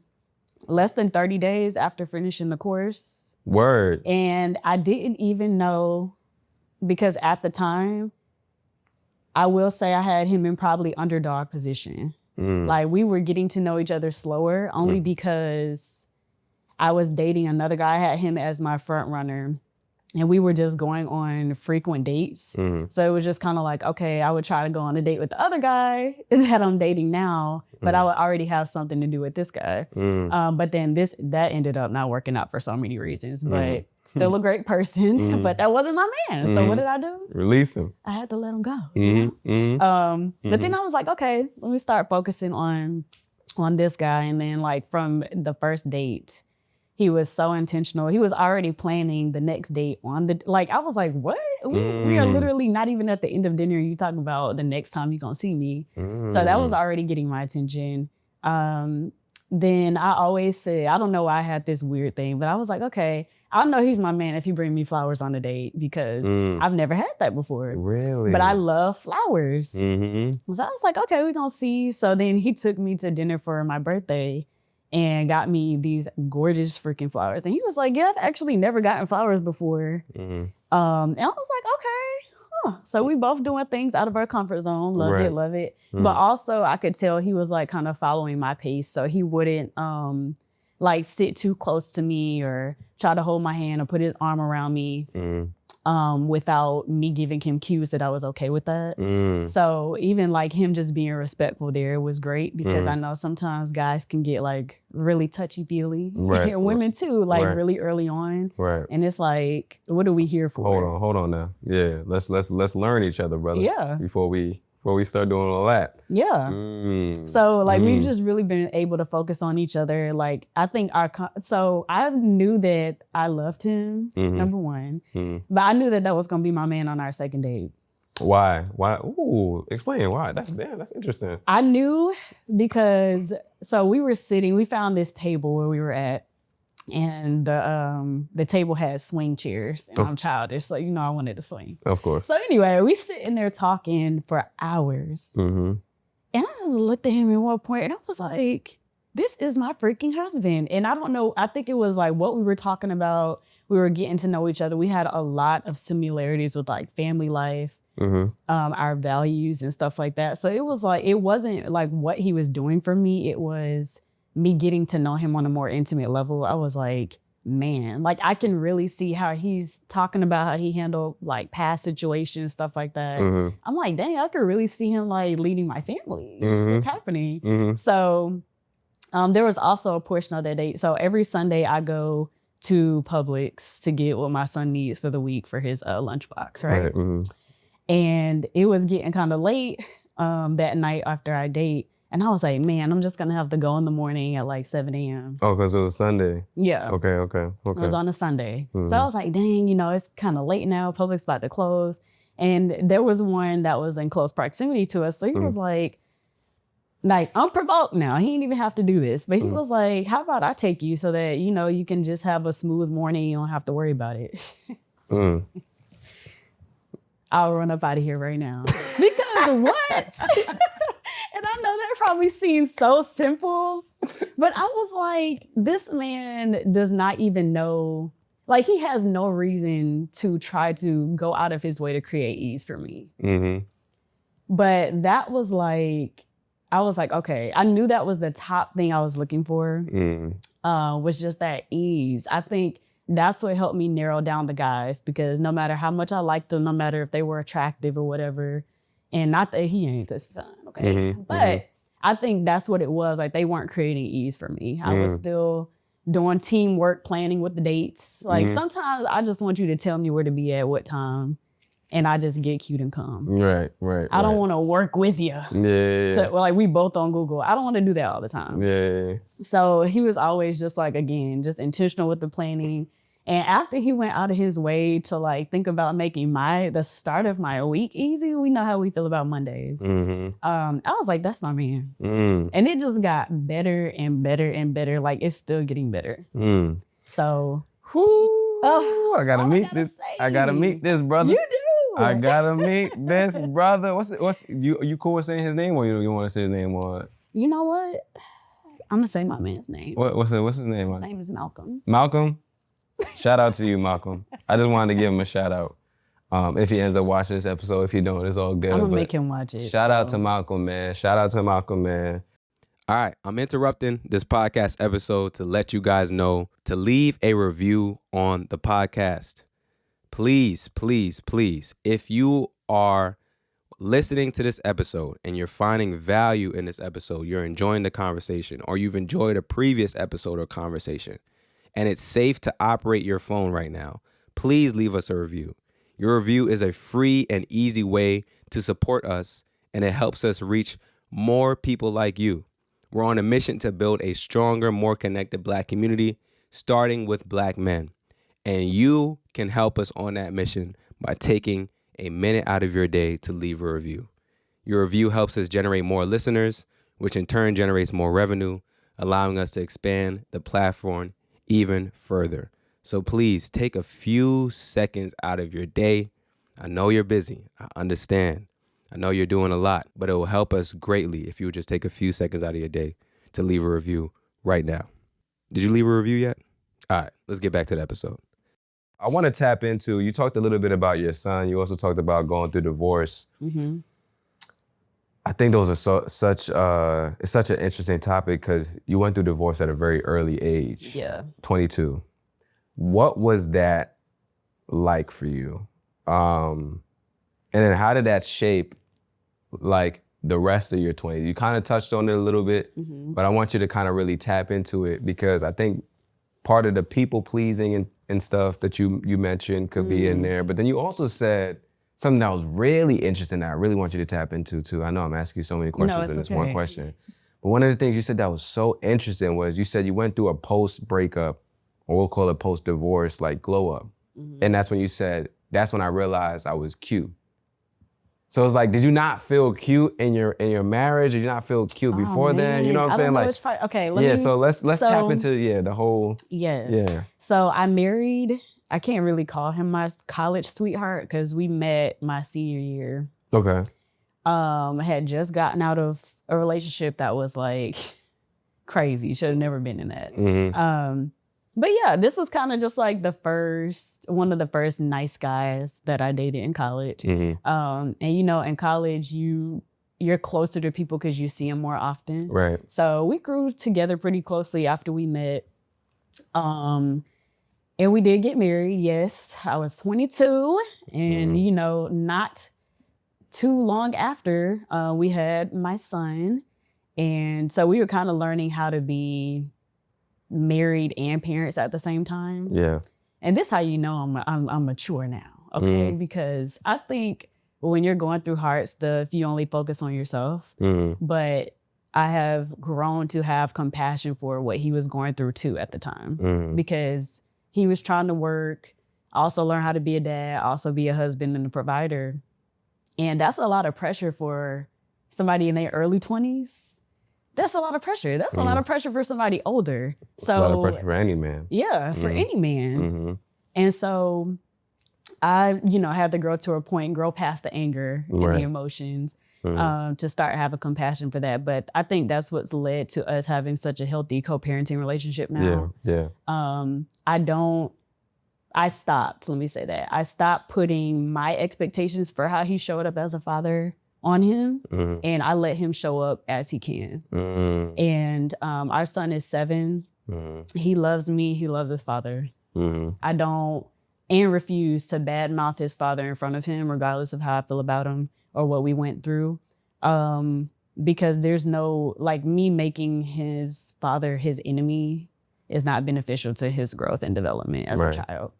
less than 30 days after finishing the course. Word. And I didn't even know, because at the time, I will say I had him in probably underdog position. Like we were getting to know each other slower only because I was dating another guy. I had him as my front runner. And we were just going on frequent dates. So it was just kind of like, okay, I would try to go on a date with the other guy that I'm dating now, but I would already have something to do with this guy. But then that ended up not working out for so many reasons, but still a great person, but that wasn't my man. So what did I do? Release him. I had to let him go. But then I was like, okay, let me start focusing on this guy. And then like from the first date, he was so intentional. He was already planning the next date on I was like, what? We are literally not even at the end of dinner. You talking about the next time you're gonna see me. So that was already getting my attention. Then I always said, I don't know why I had this weird thing, but I was like, okay, I know he's my man if he bring me flowers on a date because I've never had that before. Really? But I love flowers. So I was like, okay, we're gonna see. So then he took me to dinner for my birthday and got me these gorgeous freaking flowers. And he was like, yeah, I've actually never gotten flowers before. And I was like, okay. So we both doing things out of our comfort zone. Love it. But also I could tell he was like kind of following my pace. So he wouldn't like sit too close to me or try to hold my hand or put his arm around me. Without me giving him cues that I was okay with that. So even like him just being respectful there was great because I know sometimes guys can get like really touchy-feely. And women too, like really early on. And it's like, what are we here for? Hold on now. Yeah, let's learn each other, brother. Yeah. Before we start doing all that. Yeah. So like we've just really been able to focus on each other. Like I think so I knew that I loved him, number one, but I knew that was gonna be my man on our second date. Why? Ooh, explain why. That's interesting. I knew because so we found this table where we were at, and the table had swing chairs, and I'm childish, so I wanted to swing. Of course. So anyway, we sitting there talking for hours, and I just looked at him at one point, and I was like, "This is my freaking husband." And I don't know. I think it was like what we were talking about. We were getting to know each other. We had a lot of similarities with like family life, our values and stuff like that. So it was like, it wasn't like what he was doing for me. It was me getting to know him on a more intimate level. I was like, man, like I can really see how he's talking about how he handled like past situations, stuff like that. I'm like, dang, I could really see him like leading my family. What's happening? So there was also a portion of that date. So every Sunday I go to Publix to get what my son needs for the week for his lunchbox, right? And it was getting kind of late that night after our date. And I was like, man, I'm just going to have to go in the morning at like 7 a.m. Oh, because it was Sunday. Yeah. Okay. It was on a Sunday. So I was like, dang, it's kind of late now. Publix about to close. And there was one that was in close proximity to us. So he was like, unprovoked now. He didn't even have to do this. But he was like, how about I take you so that, you can just have a smooth morning. You don't have to worry about it. I'll run up out of here right now. Because what? And I know that probably seems so simple. But I was like, this man does not even know. Like, he has no reason to try to go out of his way to create ease for me. But that was like, I was like, okay, I knew that was the top thing I was looking for, was just that ease. I think that's what helped me narrow down the guys, because no matter how much I liked them, no matter if they were attractive or whatever, and not that he ain't, because he's fine, okay? But I think that's what it was. Like, they weren't creating ease for me. I was still doing teamwork, planning with the dates. Like, sometimes I just want you to tell me where to be at what time, and I just get cute and come. Right. I don't want to work with you. Yeah. Like, we both on Google. I don't want to do that all the time. Yeah. So he was always just like, again, just intentional with the planning. And after he went out of his way to like think about making the start of my week easy, we know how we feel about Mondays. I was like, that's my man. And it just got better and better and better. Like, it's still getting better. So, I gotta meet this. I gotta meet this brother. You do. I gotta meet this brother. What's you cool with saying his name, or you want to say his name, or? You know what? I'm gonna say my man's name. What's his name? His name is Malcolm. Malcolm? Shout out to you, Malcolm. I just wanted to give him a shout out. If he ends up watching this episode, if he don't, it's all good. I'm gonna make him watch it. Shout out to Malcolm, man. All right, I'm interrupting this podcast episode to let you guys know to leave a review on the podcast. Please, please, please, if you are listening to this episode and you're finding value in this episode, you're enjoying the conversation, or you've enjoyed a previous episode or conversation, and it's safe to operate your phone right now, please leave us a review. Your review is a free and easy way to support us, and it helps us reach more people like you. We're on a mission to build a stronger, more connected Black community, starting with Black men. And you can help us on that mission by taking a minute out of your day to leave a review. Your review helps us generate more listeners, which in turn generates more revenue, allowing us to expand the platform even further. So please take a few seconds out of your day. I know you're busy. I understand. I know you're doing a lot, but it will help us greatly if you would just take a few seconds out of your day to leave a review right now. Did you leave a review yet? All right, let's get back to the episode. I want to tap into, you talked a little bit about your son. You also talked about going through divorce. I think those are it's such an interesting topic because you went through divorce at a very early age. Yeah. 22. What was that like for you? And then how did that shape like the rest of your 20s? You kind of touched on it a little bit, but I want you to kind of really tap into it, because I think part of the people pleasing and stuff that you mentioned could be in there. But then you also said something that was really interesting that I really want you to tap into too. I know I'm asking you so many questions in this one question. But one of the things you said that was so interesting was you said you went through a post-breakup, or we'll call it post-divorce, like glow up. And that's when you said, that's when I realized I was cute. So it's like, did you not feel cute in your marriage? Did you not feel cute before then? You know what I'm saying? Like, okay, so let's tap into the whole. Yes. Yeah. So I married. I can't really call him my college sweetheart because we met my senior year. Okay. I had just gotten out of a relationship that was like crazy. Should have never been in that. Mm-hmm. But yeah, this was kind of just like one of the first nice guys that I dated in college. Mm-hmm. And you know, in college, you're closer to people because you see them more often. Right. So we grew together pretty closely after we met. And we did get married. Yes, I was 22, and you know, not too long after we had my son, and so we were kind of learning how to be married and parents at the same time. Yeah. And this how you know I'm mature now, okay? Because I think when you're going through hard stuff, you only focus on yourself. But I have grown to have compassion for what he was going through too at the time, because he was trying to work, also learn how to be a dad, also be a husband and a provider. And that's a lot of pressure for somebody in their early 20s. That's a lot of pressure. That's a lot of pressure for somebody older. It's a lot of pressure for any man. Yeah, for any man. And so I, you know, had to grow to a point, grow past the anger and the emotions to start having compassion for that. But I think that's what's led to us having such a healthy co-parenting relationship now. Yeah. I stopped, let me say that. I stopped putting my expectations for how he showed up as a father on him, and I let him show up as he can. And our son is 7. He loves me, he loves his father. I don't and refuse to badmouth his father in front of him, regardless of how I feel about him or what we went through. Because there's no, like, me making his father his enemy is not beneficial to his growth and development as a child.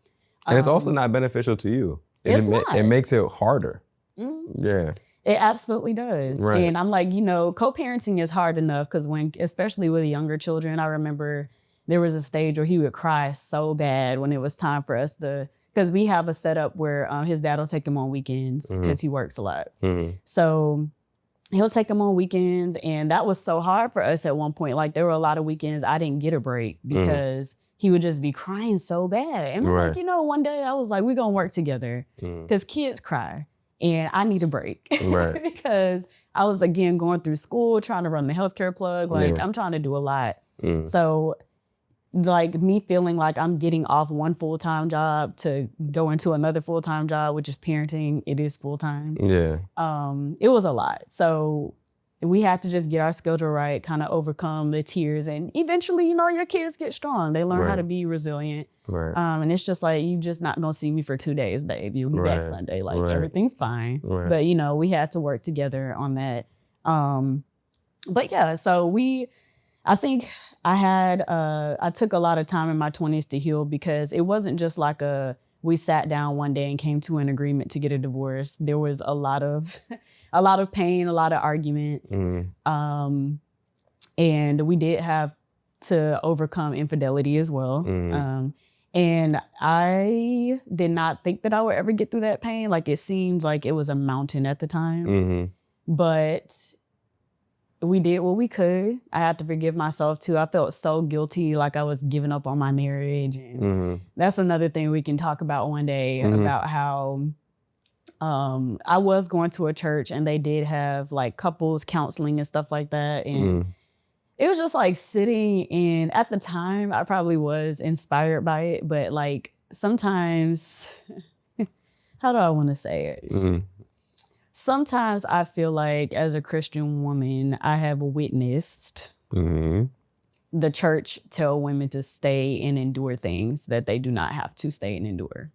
And it's also not beneficial to you. It makes it harder. Yeah. It absolutely does. Right. And I'm like, you know, co-parenting is hard enough because especially with younger children, I remember there was a stage where he would cry so bad when it was time for us because we have a setup where his dad will take him on weekends because he works a lot. So he'll take him on weekends. And that was so hard for us at one point. Like, there were a lot of weekends I didn't get a break because he would just be crying so bad. And I'm like, you know, one day I was like, we're going to work together because kids cry and I need a break. Because I was, again, going through school, trying to run the healthcare plug. Like, I'm trying to do a lot. So, like, me feeling like I'm getting off one full-time job to go into another full-time job, which is parenting, it is full-time. Yeah. It was a lot. So we had to just get our schedule right, kind of overcome the tears. And eventually, you know, your kids get strong. They learn how to be resilient. And it's just like, you just not gonna see me for 2 days, babe. You'll be back Sunday. Like, everything's fine. But, you know, we had to work together on that. But yeah, so I think I took a lot of time in my 20s to heal, because it wasn't just like we sat down one day and came to an agreement to get a divorce. There was a lot of pain, a lot of arguments. And we did have to overcome infidelity as well. And I did not think that I would ever get through that pain. Like, it seemed like it was a mountain at the time. But we did what we could. I had to forgive myself too. I felt so guilty, like I was giving up on my marriage. And that's another thing we can talk about one day, about how I was going to a church and they did have like couples counseling and stuff like that. And it was just like sitting in, at the time, I probably was inspired by it, but like sometimes, how do I want to say it? Sometimes I feel like as a Christian woman, I have witnessed the church tell women to stay and endure things that they do not have to stay and endure.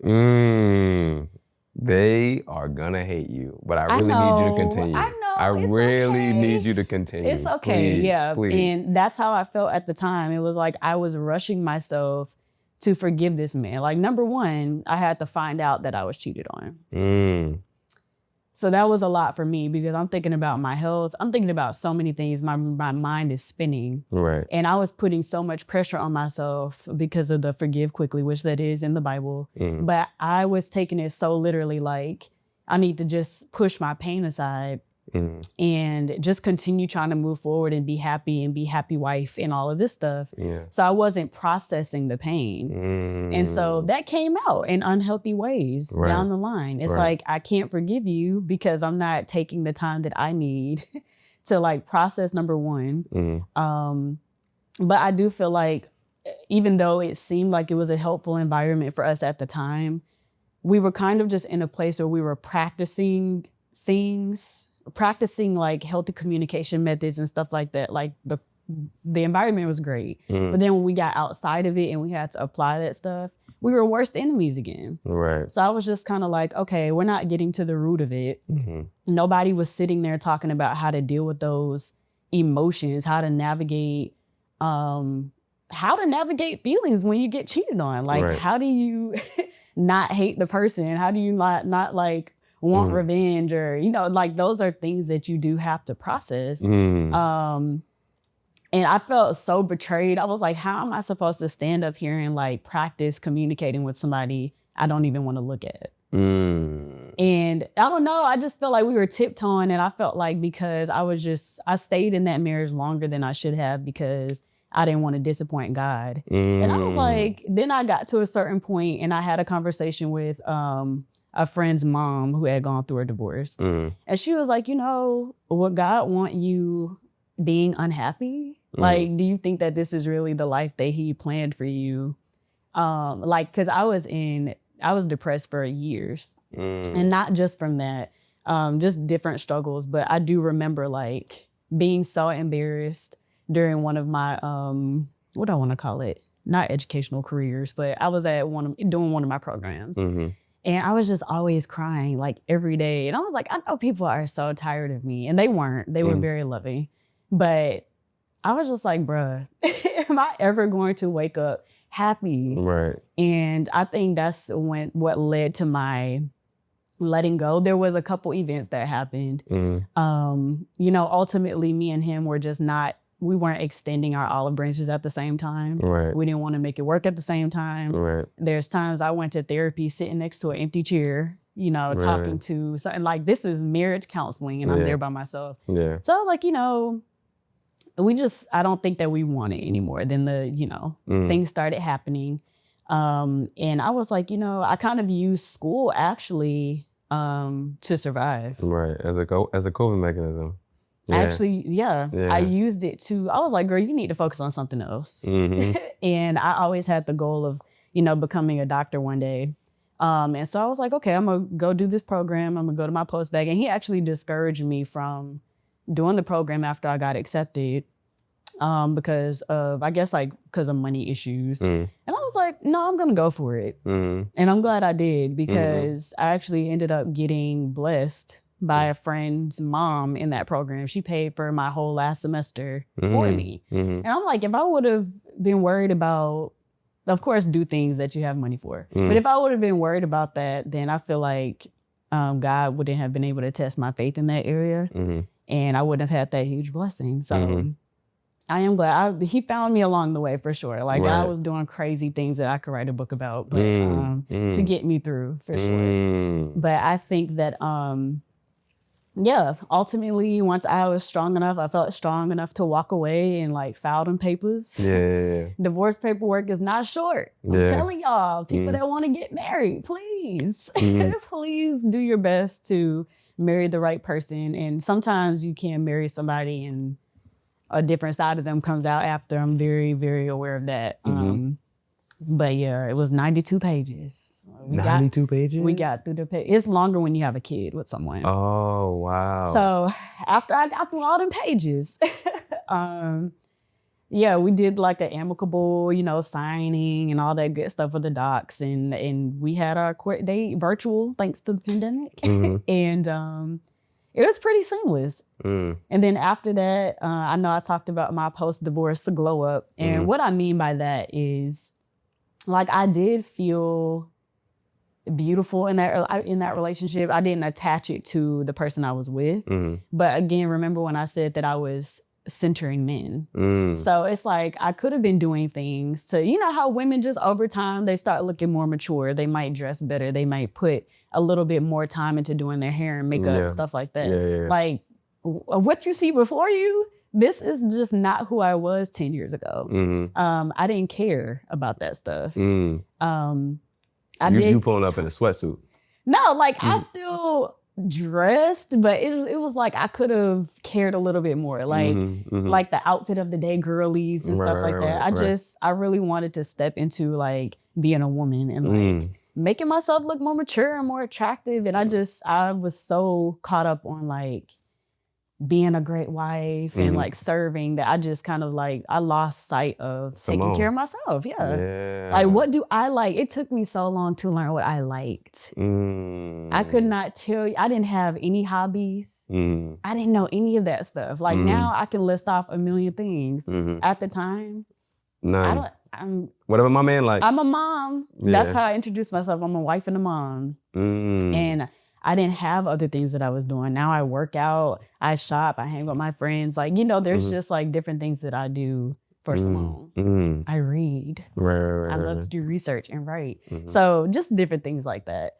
They are gonna hate you, but I really need you to continue. I know. I really need you to continue. It's okay, please, please. And that's how I felt at the time. It was like I was rushing myself to forgive this man. Like, number one, I had to find out that I was cheated on. So that was a lot for me, because I'm thinking about my health. I'm thinking about so many things. My mind is spinning. And I was putting so much pressure on myself because of the forgive quickly, which that is in the Bible. But I was taking it so literally, like, I need to just push my pain aside and just continue trying to move forward and be happy wife and all of this stuff. Yeah. So I wasn't processing the pain. And so that came out in unhealthy ways down the line. It's like, I can't forgive you because I'm not taking the time that I need to like process number one. But I do feel like even though it seemed like it was a helpful environment for us at the time, we were kind of just in a place where we were practicing like healthy communication methods and stuff like that. Like the environment was great. But then when we got outside of it and we had to apply that stuff, we were worst enemies again. Right. So I was just kind of like, okay, we're not getting to the root of it. Nobody was sitting there talking about how to deal with those emotions, how to navigate feelings when you get cheated on. Like, how do you not hate the person? How do you not like want revenge, or, you know, like those are things that you do have to process. And I felt so betrayed. I was like, how am I supposed to stand up here and like practice communicating with somebody I don't even want to look at? And I don't know, I just felt like we were tiptoeing, and I felt like because I stayed in that marriage longer than I should have because I didn't want to disappoint God. And I was like, then I got to a certain point and I had a conversation with a friend's mom who had gone through a divorce. And she was like, you know, would God want you being unhappy? Like, do you think that this is really the life that he planned for you? Like, cause I was depressed for years, and not just from that, just different struggles. But I do remember like being so embarrassed during one of my, what do I want to call it? Not educational careers, but I was at doing one of my programs. And I was just always crying like every day. And I was like, I know people are so tired of me. And they weren't. They were very loving. But I was just like, bruh, am I ever going to wake up happy? Right. And I think that's what led to my letting go. There was a couple events that happened. You know, ultimately me and him were just we weren't extending our olive branches at the same time. Right. We didn't want to make it work at the same time. Right. There's times I went to therapy sitting next to an empty chair, you know, talking to something like, this is marriage counseling and I'm there by myself. Yeah. So I was like, you know, I don't think that we want it anymore. Then things started happening. And I was like, you know, I kind of used school actually to survive. Right, as a coping mechanism. Yeah. Actually, I used it I was like, girl, you need to focus on something else. And I always had the goal of, you know, becoming a doctor one day. And so I was like, okay, I'm gonna go do this program. I'm gonna go to my postbac. And he actually discouraged me from doing the program after I got accepted because of money issues. And I was like, no, I'm gonna go for it. And I'm glad I did because I actually ended up getting blessed by a friend's mom in that program. She paid for my whole last semester for me. And I'm like, if I would have been worried about, of course, do things that you have money for. But if I would have been worried about that, then I feel like God wouldn't have been able to test my faith in that area. And I wouldn't have had that huge blessing. So I am glad he found me along the way for sure. Like I was doing crazy things that I could write a book about, but to get me through for sure. But I think that, ultimately once I was strong enough, I felt strong enough to walk away and like file them papers. Divorce paperwork is not short. I'm telling y'all, people that want to get married, please, please do your best to marry the right person. And sometimes you can marry somebody and a different side of them comes out after. I'm very, very aware of that. But yeah, it was 92 pages. 92 pages? We got through the page. It's longer when you have a kid with someone. Oh, wow. So after I got through all them pages, we did like an amicable, you know, signing and all that good stuff with the docs. And we had our court date virtual thanks to the pandemic. And it was pretty seamless. And then after that, I know I talked about my post-divorce glow up. And what I mean by that is, like, I did feel beautiful in that relationship. I didn't attach it to the person I was with. But again, remember when I said that I was centering men. So it's like I could have been doing things to, you know how women just over time, they start looking more mature. They might dress better. They might put a little bit more time into doing their hair and makeup, stuff like that. Like what you see before you, this is just not who I was 10 years ago. I didn't care about that stuff. You pulling up in a sweatsuit. No, like I still dressed, but it was like I could have cared a little bit more. Like like the outfit of the day girlies and stuff like that. I really wanted to step into like being a woman and like making myself look more mature and more attractive. And I was so caught up on like being a great wife and like serving that I just kind of like, I lost sight of taking care of myself. Like, what do I like? It took me so long to learn what I liked. I could not tell you, I didn't have any hobbies. I didn't know any of that stuff. Like now I can list off a million things. At the time, none. Whatever my man like. I'm a mom. That's how I introduced myself. I'm a wife and a mom. And I didn't have other things that I was doing. Now I work out, I shop, I hang with my friends. Like, you know, there's just like different things that I do for Simoine. I read. I love to do research and write. So just different things like that.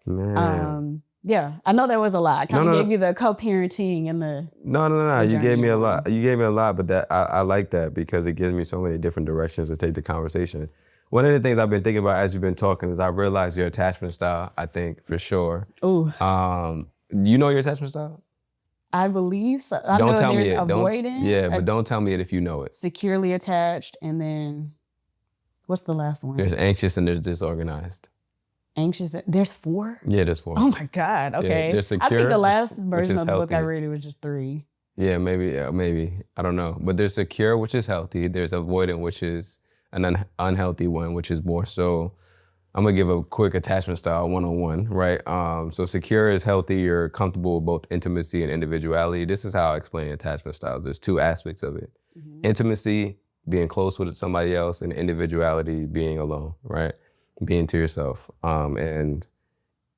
Yeah, I know that was a lot. I kind of gave you the co-parenting and the No. You gave me a lot. You gave me a lot, but that I like that because it gives me so many different directions to take the conversation. One of the things I've been thinking about as you've been talking is I realized your attachment style, I think, for sure. Ooh. You know your attachment style? I believe so. Don't tell me it. Avoidant. But don't tell me it if you know it. Securely attached, and then what's the last one? There's anxious and there's disorganized. Anxious. There's 4? Yeah, there's 4. Oh my God. Okay. Yeah, there's secure, I think the last version of the healthy. book I read, it was just 3. Yeah, maybe. I don't know. But there's secure, which is healthy. There's avoidant, which is an unhealthy one, which is more so, I'm gonna give a quick attachment style 101, right? So secure is healthy, you're comfortable with both intimacy and individuality. This is how I explain attachment styles. There's 2 aspects of it. Intimacy, being close with somebody else, and individuality, being alone, right? Being to yourself. And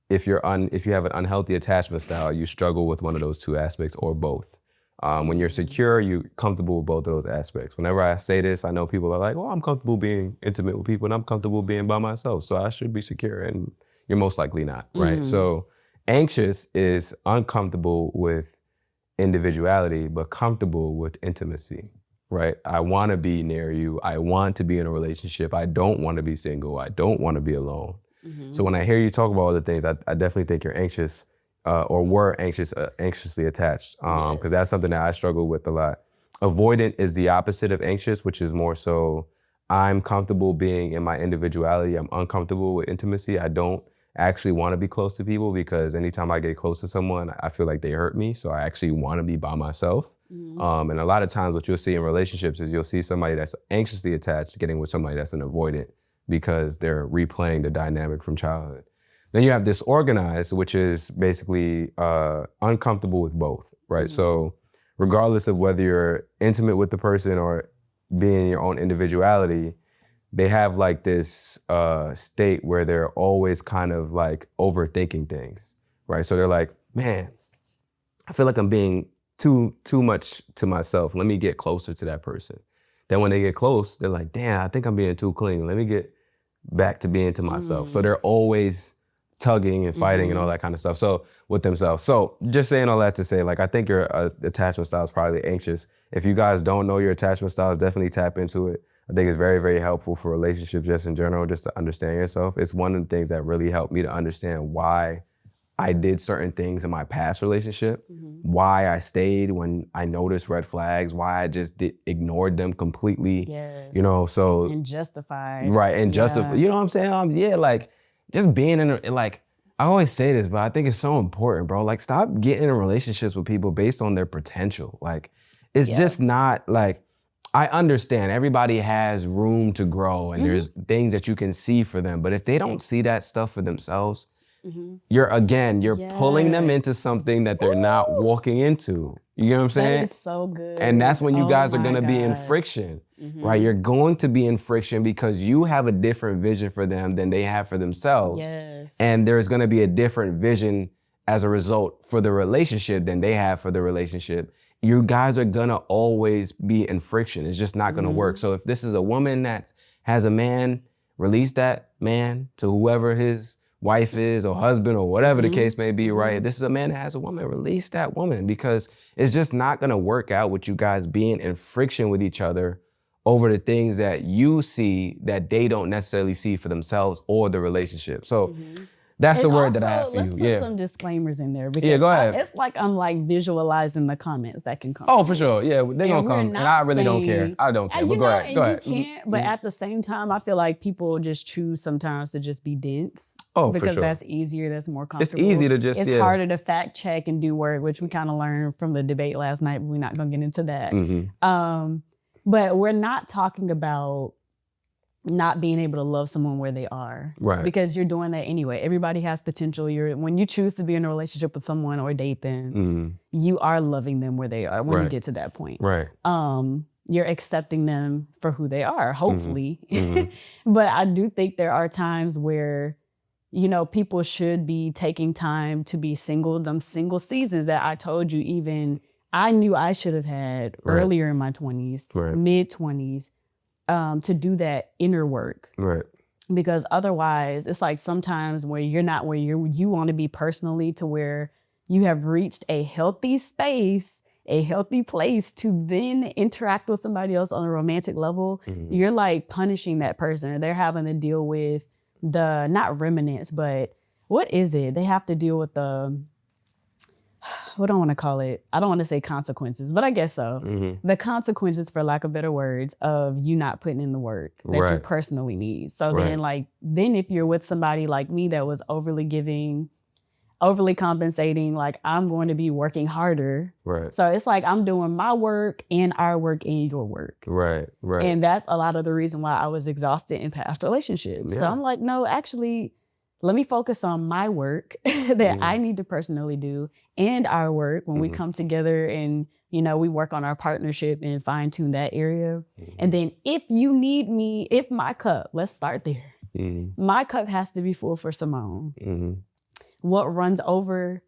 if you have an unhealthy attachment style, you struggle with one of those 2 aspects or both. When you're secure, you're comfortable with both of those aspects. Whenever I say this, I know people are like, well, I'm comfortable being intimate with people and I'm comfortable being by myself, so I should be secure. And you're most likely not, right? So anxious is uncomfortable with individuality, but comfortable with intimacy, right? I want to be near you. I want to be in a relationship. I don't want to be single. I don't want to be alone. So when I hear you talk about all the things, I definitely think you're anxious. Or were anxiously attached, because that's something that I struggle with a lot. Avoidant is the opposite of anxious, which is more so I'm comfortable being in my individuality. I'm uncomfortable with intimacy. I don't actually want to be close to people because anytime I get close to someone, I feel like they hurt me. So I actually want to be by myself. And a lot of times what you'll see in relationships is you'll see somebody that's anxiously attached getting with somebody that's an avoidant because they're replaying the dynamic from childhood. Then you have disorganized, which is basically uncomfortable with both, right? So regardless of whether you're intimate with the person or being your own individuality, they have like this state where they're always kind of like overthinking things, right? So they're like, man, I feel like I'm being too much to myself. Let me get closer to that person. Then when they get close, they're like, damn, I think I'm being too clingy. Let me get back to being to myself. So they're always tugging and fighting and all that kind of stuff. So with themselves. So just saying all that to say, like, I think your attachment style is probably anxious. If you guys don't know your attachment styles, definitely tap into it. I think it's very, very helpful for relationships just in general, just to understand yourself. It's one of the things that really helped me to understand why I did certain things in my past relationship, why I stayed when I noticed red flags, why I just ignored them completely, you know, so. And justified. Right, and justified, you know what I'm saying? Yeah, like, just being in like, I always say this, but I think it's so important, bro. Like, stop getting in relationships with people based on their potential. Like, it's just not like, I understand everybody has room to grow and there's things that you can see for them, but if they don't see that stuff for themselves, you're pulling them into something that they're not walking into. You know what I'm saying? That is so good. And that's when you guys are gonna be in friction, right? You're going to be in friction because you have a different vision for them than they have for themselves. And there's gonna be a different vision as a result for the relationship than they have for the relationship. you guys are gonna always be in friction. It's just not gonna work. So if this is a woman that has a man, release that man to whoever his wife is or husband or whatever the case may be, right? If this is a man that has a woman, release that woman, because it's just not gonna work out with you guys being in friction with each other over the things that you see that they don't necessarily see for themselves or the relationship. So that's the word that I have for let's you. put Yeah. some disclaimers in there because Go ahead. it's like I'm like visualizing the comments that can come. Oh, from for this. sure. Yeah, they're gonna we're come. And not I really don't care. saying- I don't care. But you go know, ahead. and Go ahead. You can't, but at the same time, I feel like people just choose sometimes to just be dense. Oh, for because sure. that's easier. That's more It's comfortable. easy to just, It's yeah. harder to fact check and do work, which we kind of learned from the debate last night. But we're not gonna get into that. But we're not talking about not being able to love someone where they are. Right. Because you're doing that anyway. Everybody has potential. When you choose to be in a relationship with someone or date them, you are loving them where they are when you get to that point. Right. You're accepting them for who they are, hopefully. But I do think there are times where, you know, people should be taking time to be single. Them single seasons that I told you, even I knew I should have had earlier in my 20s, mid 20s. To do that inner work. Right. Because otherwise, it's like sometimes where you're not where you want to be personally, to where you have reached a healthy space, a healthy place to then interact with somebody else on a romantic level, you're like punishing that person. They're having to deal with the, not remnants, but what is it? They have to deal with the, what do I want to call it? I don't want to say consequences, but I guess so. The consequences, for lack of better words, of you not putting in the work that you personally need. So then if you're with somebody like me that was overly giving, overly compensating, like I'm going to be working harder. Right. So it's like I'm doing my work and our work and your work. Right. Right. And that's a lot of the reason why I was exhausted in past relationships. So I'm like, no, actually, let me focus on my work that I need to personally do and our work when we come together and, you know, we work on our partnership and fine tune that area. And then if you need me, if my cup, let's start there. My cup has to be full for Simone. What runs over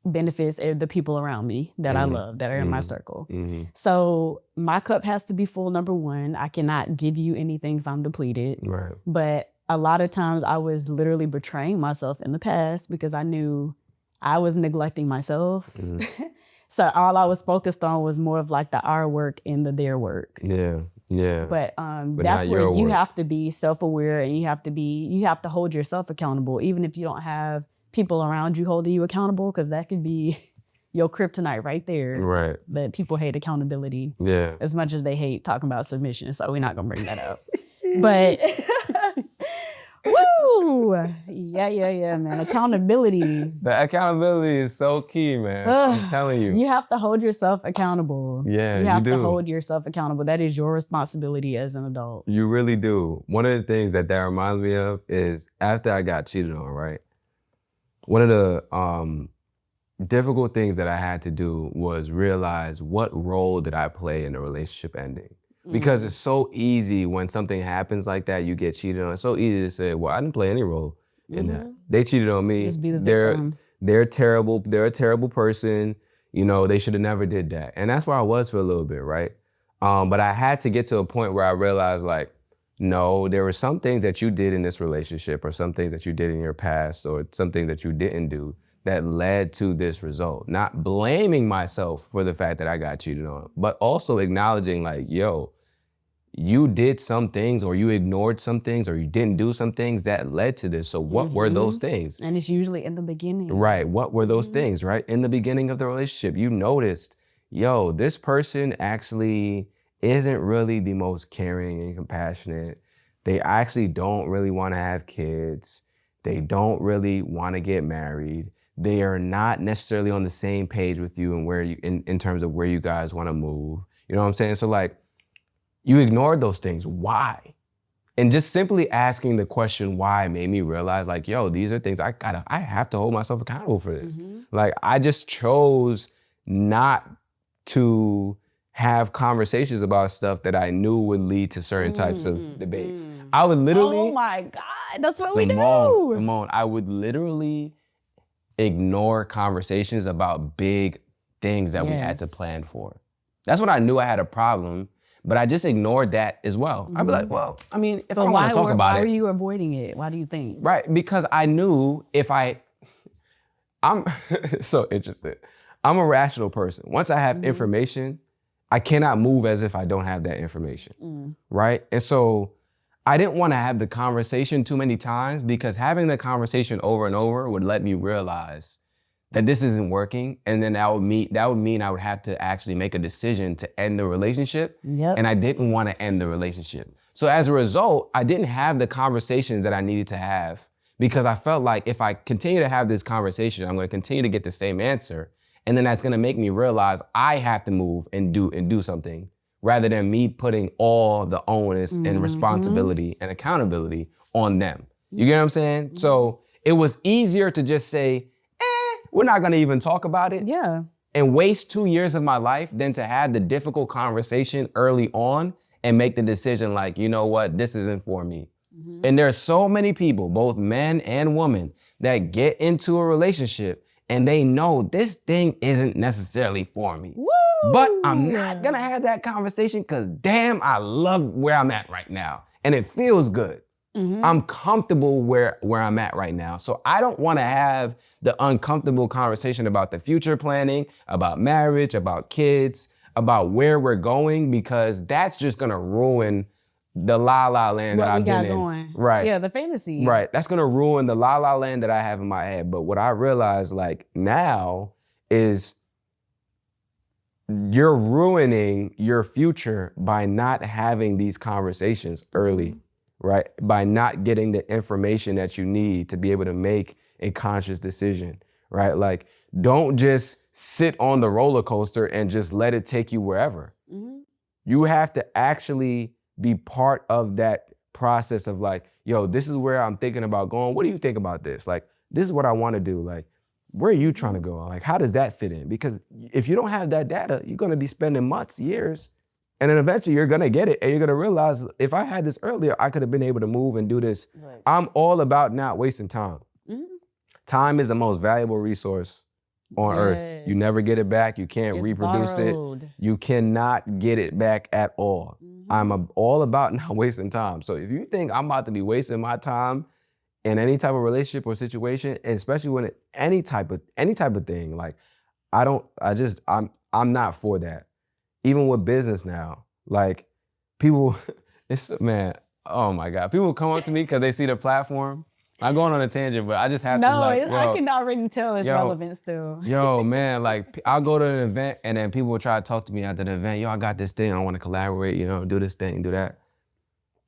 benefits the people around me that I love, that are in my circle. So my cup has to be full, number one. I cannot give you anything if I'm depleted. Right. But a lot of times I was literally betraying myself in the past because I knew I was neglecting myself. So all I was focused on was more of like the our work and the their work. Yeah. Yeah. But that's where you work. have to be self-aware and you have to hold yourself accountable, even if you don't have people around you holding you accountable, because that could be your kryptonite right there. Right. That people hate accountability as much as they hate talking about submission. So we're not gonna bring that up. But woo! Yeah, man. Accountability. The accountability is so key, man. I'm telling you. You have to hold yourself accountable. Yeah, you have you to do. hold yourself accountable. That is your responsibility as an adult. You really do. One of the things that reminds me of is after I got cheated on, right? One of the difficult things that I had to do was realize what role did I play in the relationship ending. Because it's so easy when something happens like that, you get cheated on. It's so easy to say, well, I didn't play any role in that. They cheated on me. Just be the victim. They're terrible. They're a terrible person. You know, they should have never did that. And that's where I was for a little bit, right? But I had to get to a point where I realized, like, no, there were some things that you did in this relationship or some things that you did in your past or something that you didn't do that led to this result. Not blaming myself for the fact that I got cheated on, but also acknowledging like, yo, you did some things or you ignored some things or you didn't do some things that led to this. So what were those things? And it's usually in the beginning. Right, what were those things, right? In the beginning of the relationship, you noticed, yo, this person actually isn't really the most caring and compassionate. They actually don't really want to have kids. They don't really want to get married. They are not necessarily on the same page with you and where you in terms of where you guys want to move. You know what I'm saying? So like, you ignored those things. Why? And just simply asking the question why made me realize like, yo, these are things I have to hold myself accountable for this. Like I just chose not to have conversations about stuff that I knew would lead to certain types of debates. I would literally— Oh my God, that's what we do. Simone, I would literally ignore conversations about big things that we had to Yes. plan for. That's when I knew I had a problem, but I just ignored that as well. I'd be like, well, I mean, if I want to talk about why it. were you avoiding it? Why do you think? Right, because I knew I'm so interested. I'm a rational person. Once I have information, I cannot move as if I don't have that information, right? And so I didn't want to have the conversation too many times because having the conversation over and over would let me realize that this isn't working. And then that would mean I would have to actually make a decision to end the relationship. Yep. And I didn't want to end the relationship. So as a result, I didn't have the conversations that I needed to have because I felt like if I continue to have this conversation, I'm going to continue to get the same answer. And then that's going to make me realize I have to move and do something rather than me putting all the onus and responsibility and accountability on them. You get what I'm saying? So it was easier to just say, we're not going to even talk about it. Yeah. And waste 2 years of my life than to have the difficult conversation early on and make the decision like, you know what, this isn't for me. And there's so many people, both men and women, that get into a relationship and they know this thing isn't necessarily for me. Woo! But I'm not gonna have that conversation because damn, I love where I'm at right now. And it feels good. I'm comfortable where I'm at right now. So I don't wanna have the uncomfortable conversation about the future planning, about marriage, about kids, about where we're going, because that's just gonna ruin the la-la land that I've been in. Going. Right. Yeah, the fantasy. Right. That's gonna ruin the la-la land that I have in my head. But what I realize like now is you're ruining your future by not having these conversations early, right? By not getting the information that you need to be able to make a conscious decision, right? Like, don't just sit on the roller coaster and just let it take you wherever. You have to actually be part of that process of like, yo, this is where I'm thinking about going. What do you think about this? Like, this is what I want to do. Like, where are you trying to go? Like, how does that fit in? Because if you don't have that data, you're going to be spending months, years, and then eventually you're going to get it. And you're going to realize if I had this earlier, I could have been able to move and do this. Right. I'm all about not wasting time. Time is the most valuable resource on earth. You never get it back. You can't reproduce it. You cannot get it back at all. I'm all about not wasting time. So if you think I'm about to be wasting my time in any type of relationship or situation, and especially when any type of thing, like I'm not for that. Even with business now, like people, man, oh my God, people come up to me because they see the platform. I'm going on a tangent, but I just have to like, I can already tell it's relevant still. Yo, man, like I'll go to an event and then people will try to talk to me after the event. Yo, I got this thing, I want to collaborate, do this thing, do that.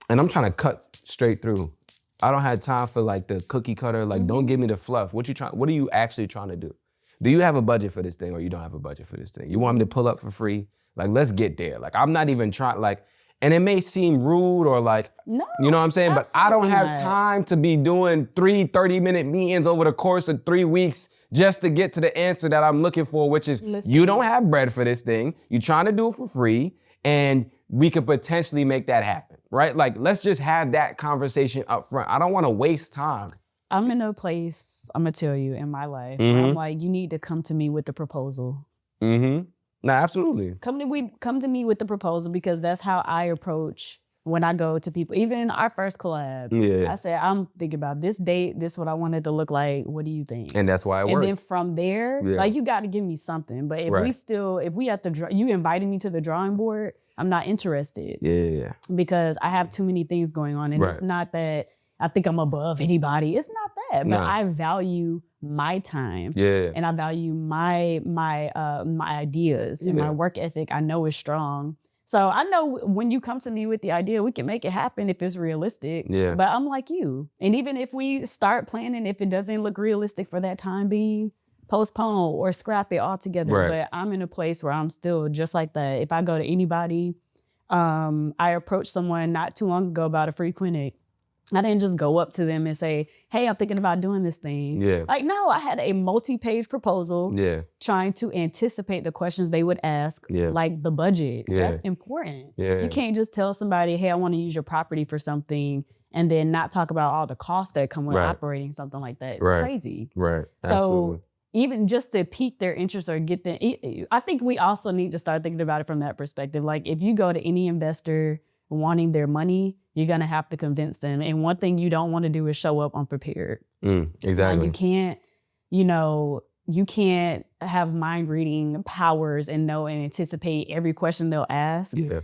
And I'm trying to cut straight through. I don't have time for like the cookie cutter, like don't give me the fluff. What are you actually trying to do? Do you have a budget for this thing or you don't have a budget for this thing? You want me to pull up for free? Like, let's get there. Like, I'm not even trying, like, and it may seem rude or like, no, you know what I'm saying? But I don't have not. time to be doing 3 30-minute meetings over the course of 3 weeks just to get to the answer that I'm looking for, which is you don't have bread for this thing. You're trying to do it for free and we could potentially make that happen, right? Like, let's just have that conversation up front. I don't want to waste time. I'm in a place, I'm going to tell you, in my life, where I'm like, you need to come to me with the proposal. No, absolutely. Come to me with the proposal because that's how I approach when I go to people. Even our first collab, I said, I'm thinking about this date, this is what I want it to look like. What do you think? And that's why it worked. And then from there, like you got to give me something. But if we have to, you invited me to the drawing board, I'm not interested. Yeah. Because I have too many things going on. And it's not that I think I'm above anybody. It's not that. But I value my time. And I value my ideas and my work ethic. I know is strong. So I know when you come to me with the idea, we can make it happen if it's realistic. But I'm like you. And even if we start planning, if it doesn't look realistic for that time being, postpone or scrap it altogether. But I'm in a place where I'm still just like that. If I go to anybody, I approached someone not too long ago about a free clinic. I didn't just go up to them and say, hey, I'm thinking about doing this thing. Like, no, I had a multi-page proposal trying to anticipate the questions they would ask, like the budget. That's important. You can't just tell somebody, hey, I want to use your property for something and then not talk about all the costs that come with operating something like that. It's crazy. Absolutely. So even just to pique their interest or get them. I think we also need to start thinking about it from that perspective. Like if you go to any investor wanting their money, you're going to have to convince them. And one thing you don't want to do is show up unprepared. Exactly. You can't, you can't have mind reading powers and know and anticipate every question they'll ask. Yeah.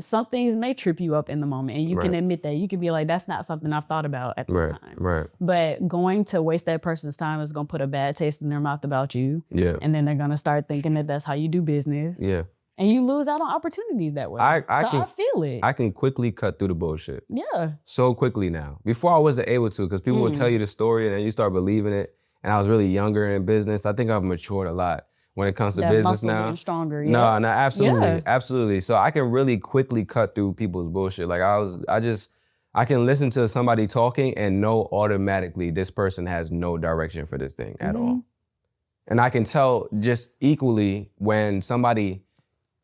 Some things may trip you up in the moment, and you can admit that. You can be like, that's not something I've thought about at this time. Right. But going to waste that person's time is going to put a bad taste in their mouth about you. Yeah. And then they're going to start thinking that that's how you do business. Yeah. And you lose out on opportunities that way. I feel it. I can quickly cut through the bullshit. Yeah. So quickly now. Before I wasn't able to, because people would tell you the story and then you start believing it. And I was really younger in business. I think I've matured a lot when it comes to that business muscle now. getting stronger. Yeah. No, absolutely, absolutely. So I can really quickly cut through people's bullshit. Like I can listen to somebody talking and know automatically this person has no direction for this thing at all. And I can tell just equally when somebody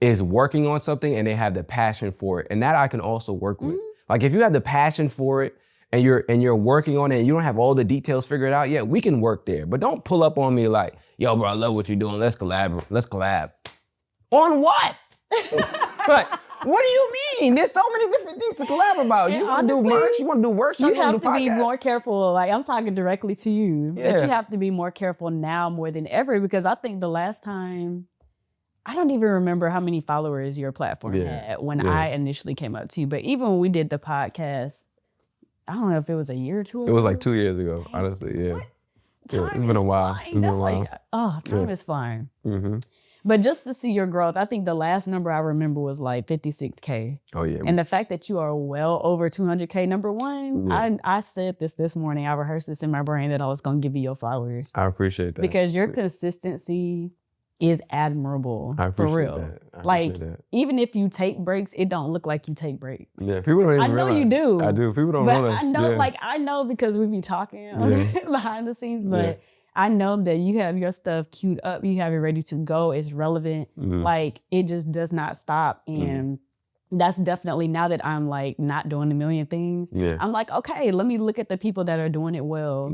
is working on something and they have the passion for it. And that I can also work with. Like if you have the passion for it and you're working on it and you don't have all the details figured out yet, we can work there. But don't pull up on me like, yo, bro, I love what you're doing. Let's collab. On what? Like, what do you mean? There's so many different things to collab about. You want to do merch? You want to do workshops? You have to be more careful. Like I'm talking directly to you. Yeah. But you have to be more careful now more than ever, because I think the last time, I don't even remember how many followers your platform had when I initially came up to you. But even when we did the podcast, I don't know if it was a year or two ago. It was like 2 years ago, honestly, yeah. Time it's been a while. Flying. That's why, time is flying. But just to see your growth, I think the last number I remember was like 56K. Oh, yeah. And the fact that you are well over 200K, number one, I said this morning, I rehearsed this in my brain that I was going to give you your flowers. I appreciate that. Because your consistency is admirable. I appreciate for real. That. Like, even if you take breaks, it don't look like you take breaks. Yeah, people don't even realize. I know you do. I do. People don't but realize. I know, I know because we be talking behind the scenes, but I know that you have your stuff queued up, you have it ready to go, it's relevant. Like, it just does not stop. And that's definitely, now that I'm like not doing a million things, I'm like, okay, let me look at the people that are doing it well.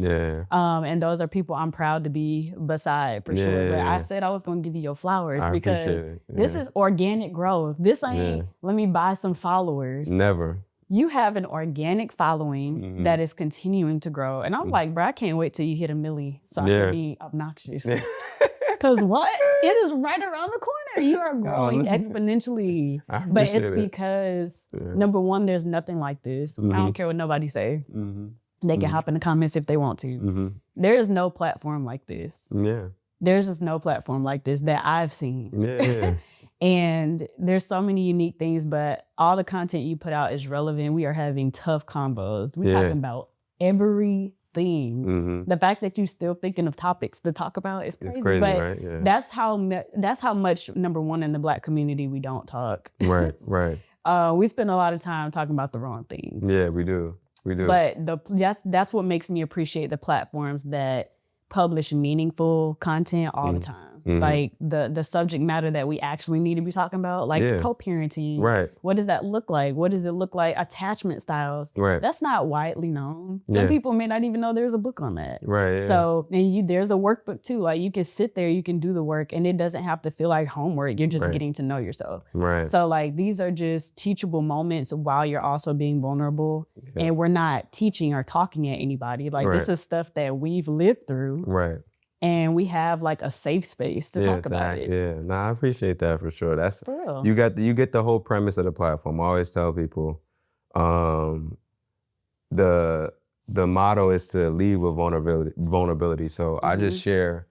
And those are people I'm proud to be beside for sure. But I said I was gonna give you your flowers because this is organic growth. This ain't let me buy some followers. Never. You have an organic following that is continuing to grow. And I'm like, bro, I can't wait till you hit 1 million so I can be obnoxious. Because what? It is right around the corner. You are growing exponentially. But it's because, number one, there's nothing like this. I don't care what nobody say. They can hop in the comments if they want to. There is no platform like this. There's just no platform like this that I've seen. And there's so many unique things, but all the content you put out is relevant. We are having tough combos. We're talking about everything. The fact that you're still thinking of topics to talk about is crazy. It's crazy, but right? that's how much, number one, in the Black community, we don't talk. Right. We spend a lot of time talking about the wrong things. Yeah, we do. But that's what makes me appreciate the platforms that publish meaningful content all the time. Like the subject matter that we actually need to be talking about, like co-parenting. Right. What does that look like? What does it look like? Attachment styles. Right. That's not widely known. Some people may not even know there's a book on that. Right. So, and there's a workbook too. Like you can sit there, you can do the work, and it doesn't have to feel like homework. You're just getting to know yourself. Right. So like these are just teachable moments while you're also being vulnerable. And we're not teaching or talking at anybody. Like this is stuff that we've lived through. Right. And we have like a safe space to talk about it. Yeah, no, I appreciate that for sure. That's for real. You get the whole premise of the platform. I always tell people, the motto is to lead with vulnerability. So I just share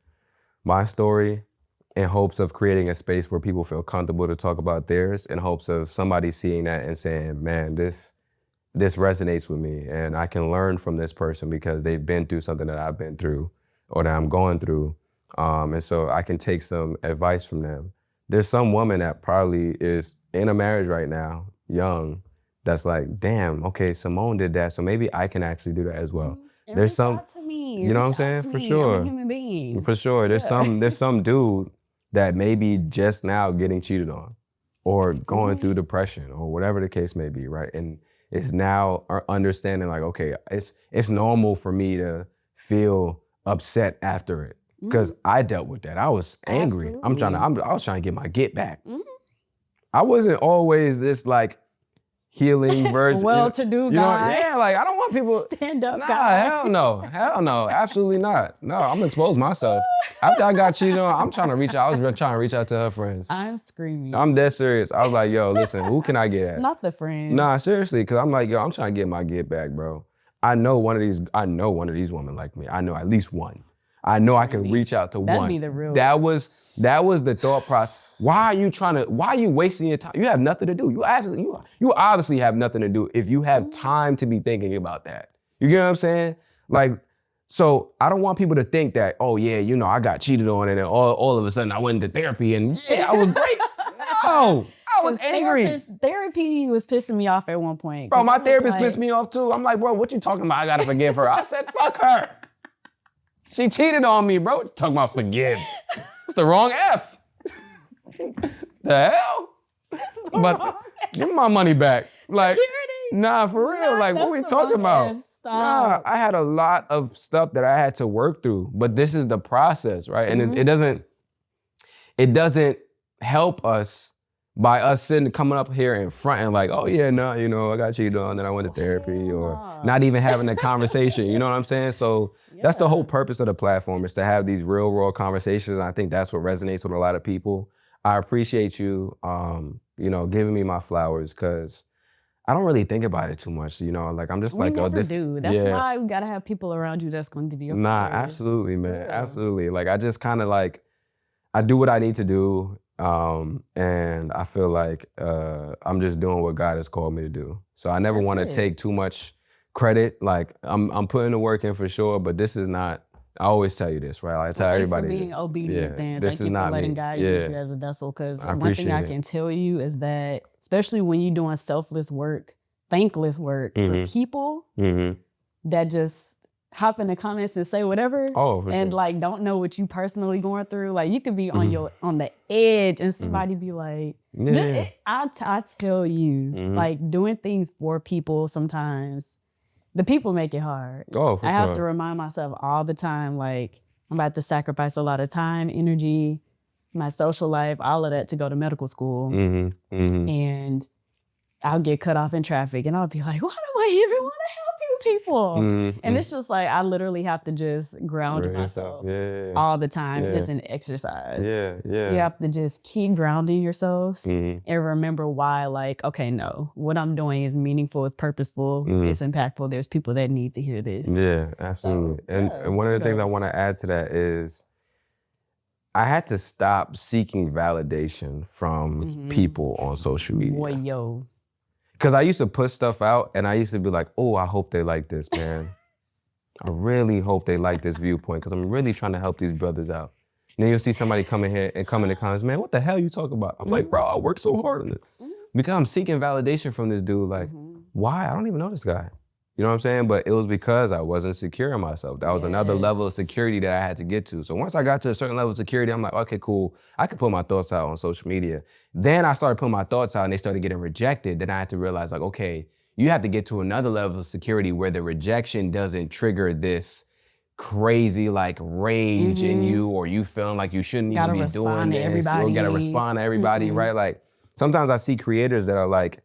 my story in hopes of creating a space where people feel comfortable to talk about theirs, in hopes of somebody seeing that and saying, man, this resonates with me and I can learn from this person because they've been through something that I've been through or that I'm going through. And so I can take some advice from them. There's some woman that probably is in a marriage right now, young, that's like, damn, okay, Simoine did that, so maybe I can actually do that as well. There's some, to me. you know what I'm saying? For sure. I'm a human being. For sure. There's some dude that may be just now getting cheated on or going through depression or whatever the case may be, right? And it's now understanding like, okay, it's normal for me to feel upset after it. because I dealt with that. I was angry. I was trying to get my get back. Mhm. I wasn't always this like healing version. Well-to-do guy. Yeah, like I don't want people. Stand up Nah, guy. hell no, absolutely not. No, I'm gonna expose myself. After I got cheated on, I'm trying to reach out. I was trying to reach out to her friends. I'm screaming. I'm dead serious. I was like, yo, listen, who can I get at? Not the friends. Nah, seriously, because I'm like, yo, I'm trying to get my get back, bro. I know one of these women like me. I know at least one. I know I can reach out to That'd one. be the real. That was the thought process. Why are you wasting your time? You have nothing to do. You obviously have nothing to do if you have time to be thinking about that. You get what I'm saying? Like, so I don't want people to think that, oh yeah, I got cheated on and then all of a sudden I went into therapy and yeah, I was great. No, I was angry. Therapy was pissing me off at one point. Bro, my therapist pissed me off too. I'm like, bro, what you talking about? I gotta forgive her. I said, fuck her. She cheated on me, bro. Talking about forgive. It's the wrong F. The hell? But give me my money back. Like, nah, for real. Like, what we talking about? Nah, I had a lot of stuff that I had to work through, but this is the process, right? And it doesn't help us by us coming up here in front and like, oh yeah, no, I got cheated on, then I went to therapy, or not even having a conversation. You know what I'm saying? So that's the whole purpose of the platform, is to have these real world conversations. And I think that's what resonates with a lot of people. I appreciate you, giving me my flowers, because I don't really think about it too much. Like I'm just we like, never oh, this. do. That's why we gotta have people around you that's gonna give you. Nah, absolutely, man, absolutely. Like I just kind of like, I do what I need to do. And I feel like I'm just doing what God has called me to do. So I never want to take too much credit. Like I'm putting the work in for sure, but this is not. I always tell you this, right? I tell everybody. Thanks for being obedient. Then this thank you for letting God use you as a vessel. Because one thing I can tell you is that, especially when you're doing selfless work, thankless work for people that just hop in the comments and say whatever, and like don't know what you personally going through. Like you could be on the edge and somebody be like, I tell you, like doing things for people sometimes, the people make it hard. I have to remind myself all the time, like I'm about to sacrifice a lot of time, energy, my social life, all of that to go to medical school, and I'll get cut off in traffic, and I'll be like, why do I even want to help people? And it's just like, I literally have to just ground myself all the time. It's an exercise. You have to just keep grounding yourself and remember why, like, okay, no, what I'm doing is meaningful, it's purposeful, it's impactful. There's people that need to hear this. Yeah, absolutely. So, and one of the things I want to add to that is I had to stop seeking validation from people on social media. Because I used to put stuff out and I used to be like, oh, I hope they like this, man. I really hope they like this viewpoint, because I'm really trying to help these brothers out. And then you'll see somebody come in here and come in the comments, man, what the hell you talking about? I'm like, bro, I worked so hard on it. Because I'm seeking validation from this dude. Like, why? I don't even know this guy. You know what I'm saying? But it was because I wasn't secure in myself. That was another level of security that I had to get to. So once I got to a certain level of security, I'm like, okay, cool. I can put my thoughts out on social media. Then I started putting my thoughts out and they started getting rejected. Then I had to realize, like, okay, you have to get to another level of security where the rejection doesn't trigger this crazy like rage in you, or you feeling like you shouldn't even be doing this. You gotta respond to everybody, right? Like sometimes I see creators that are like,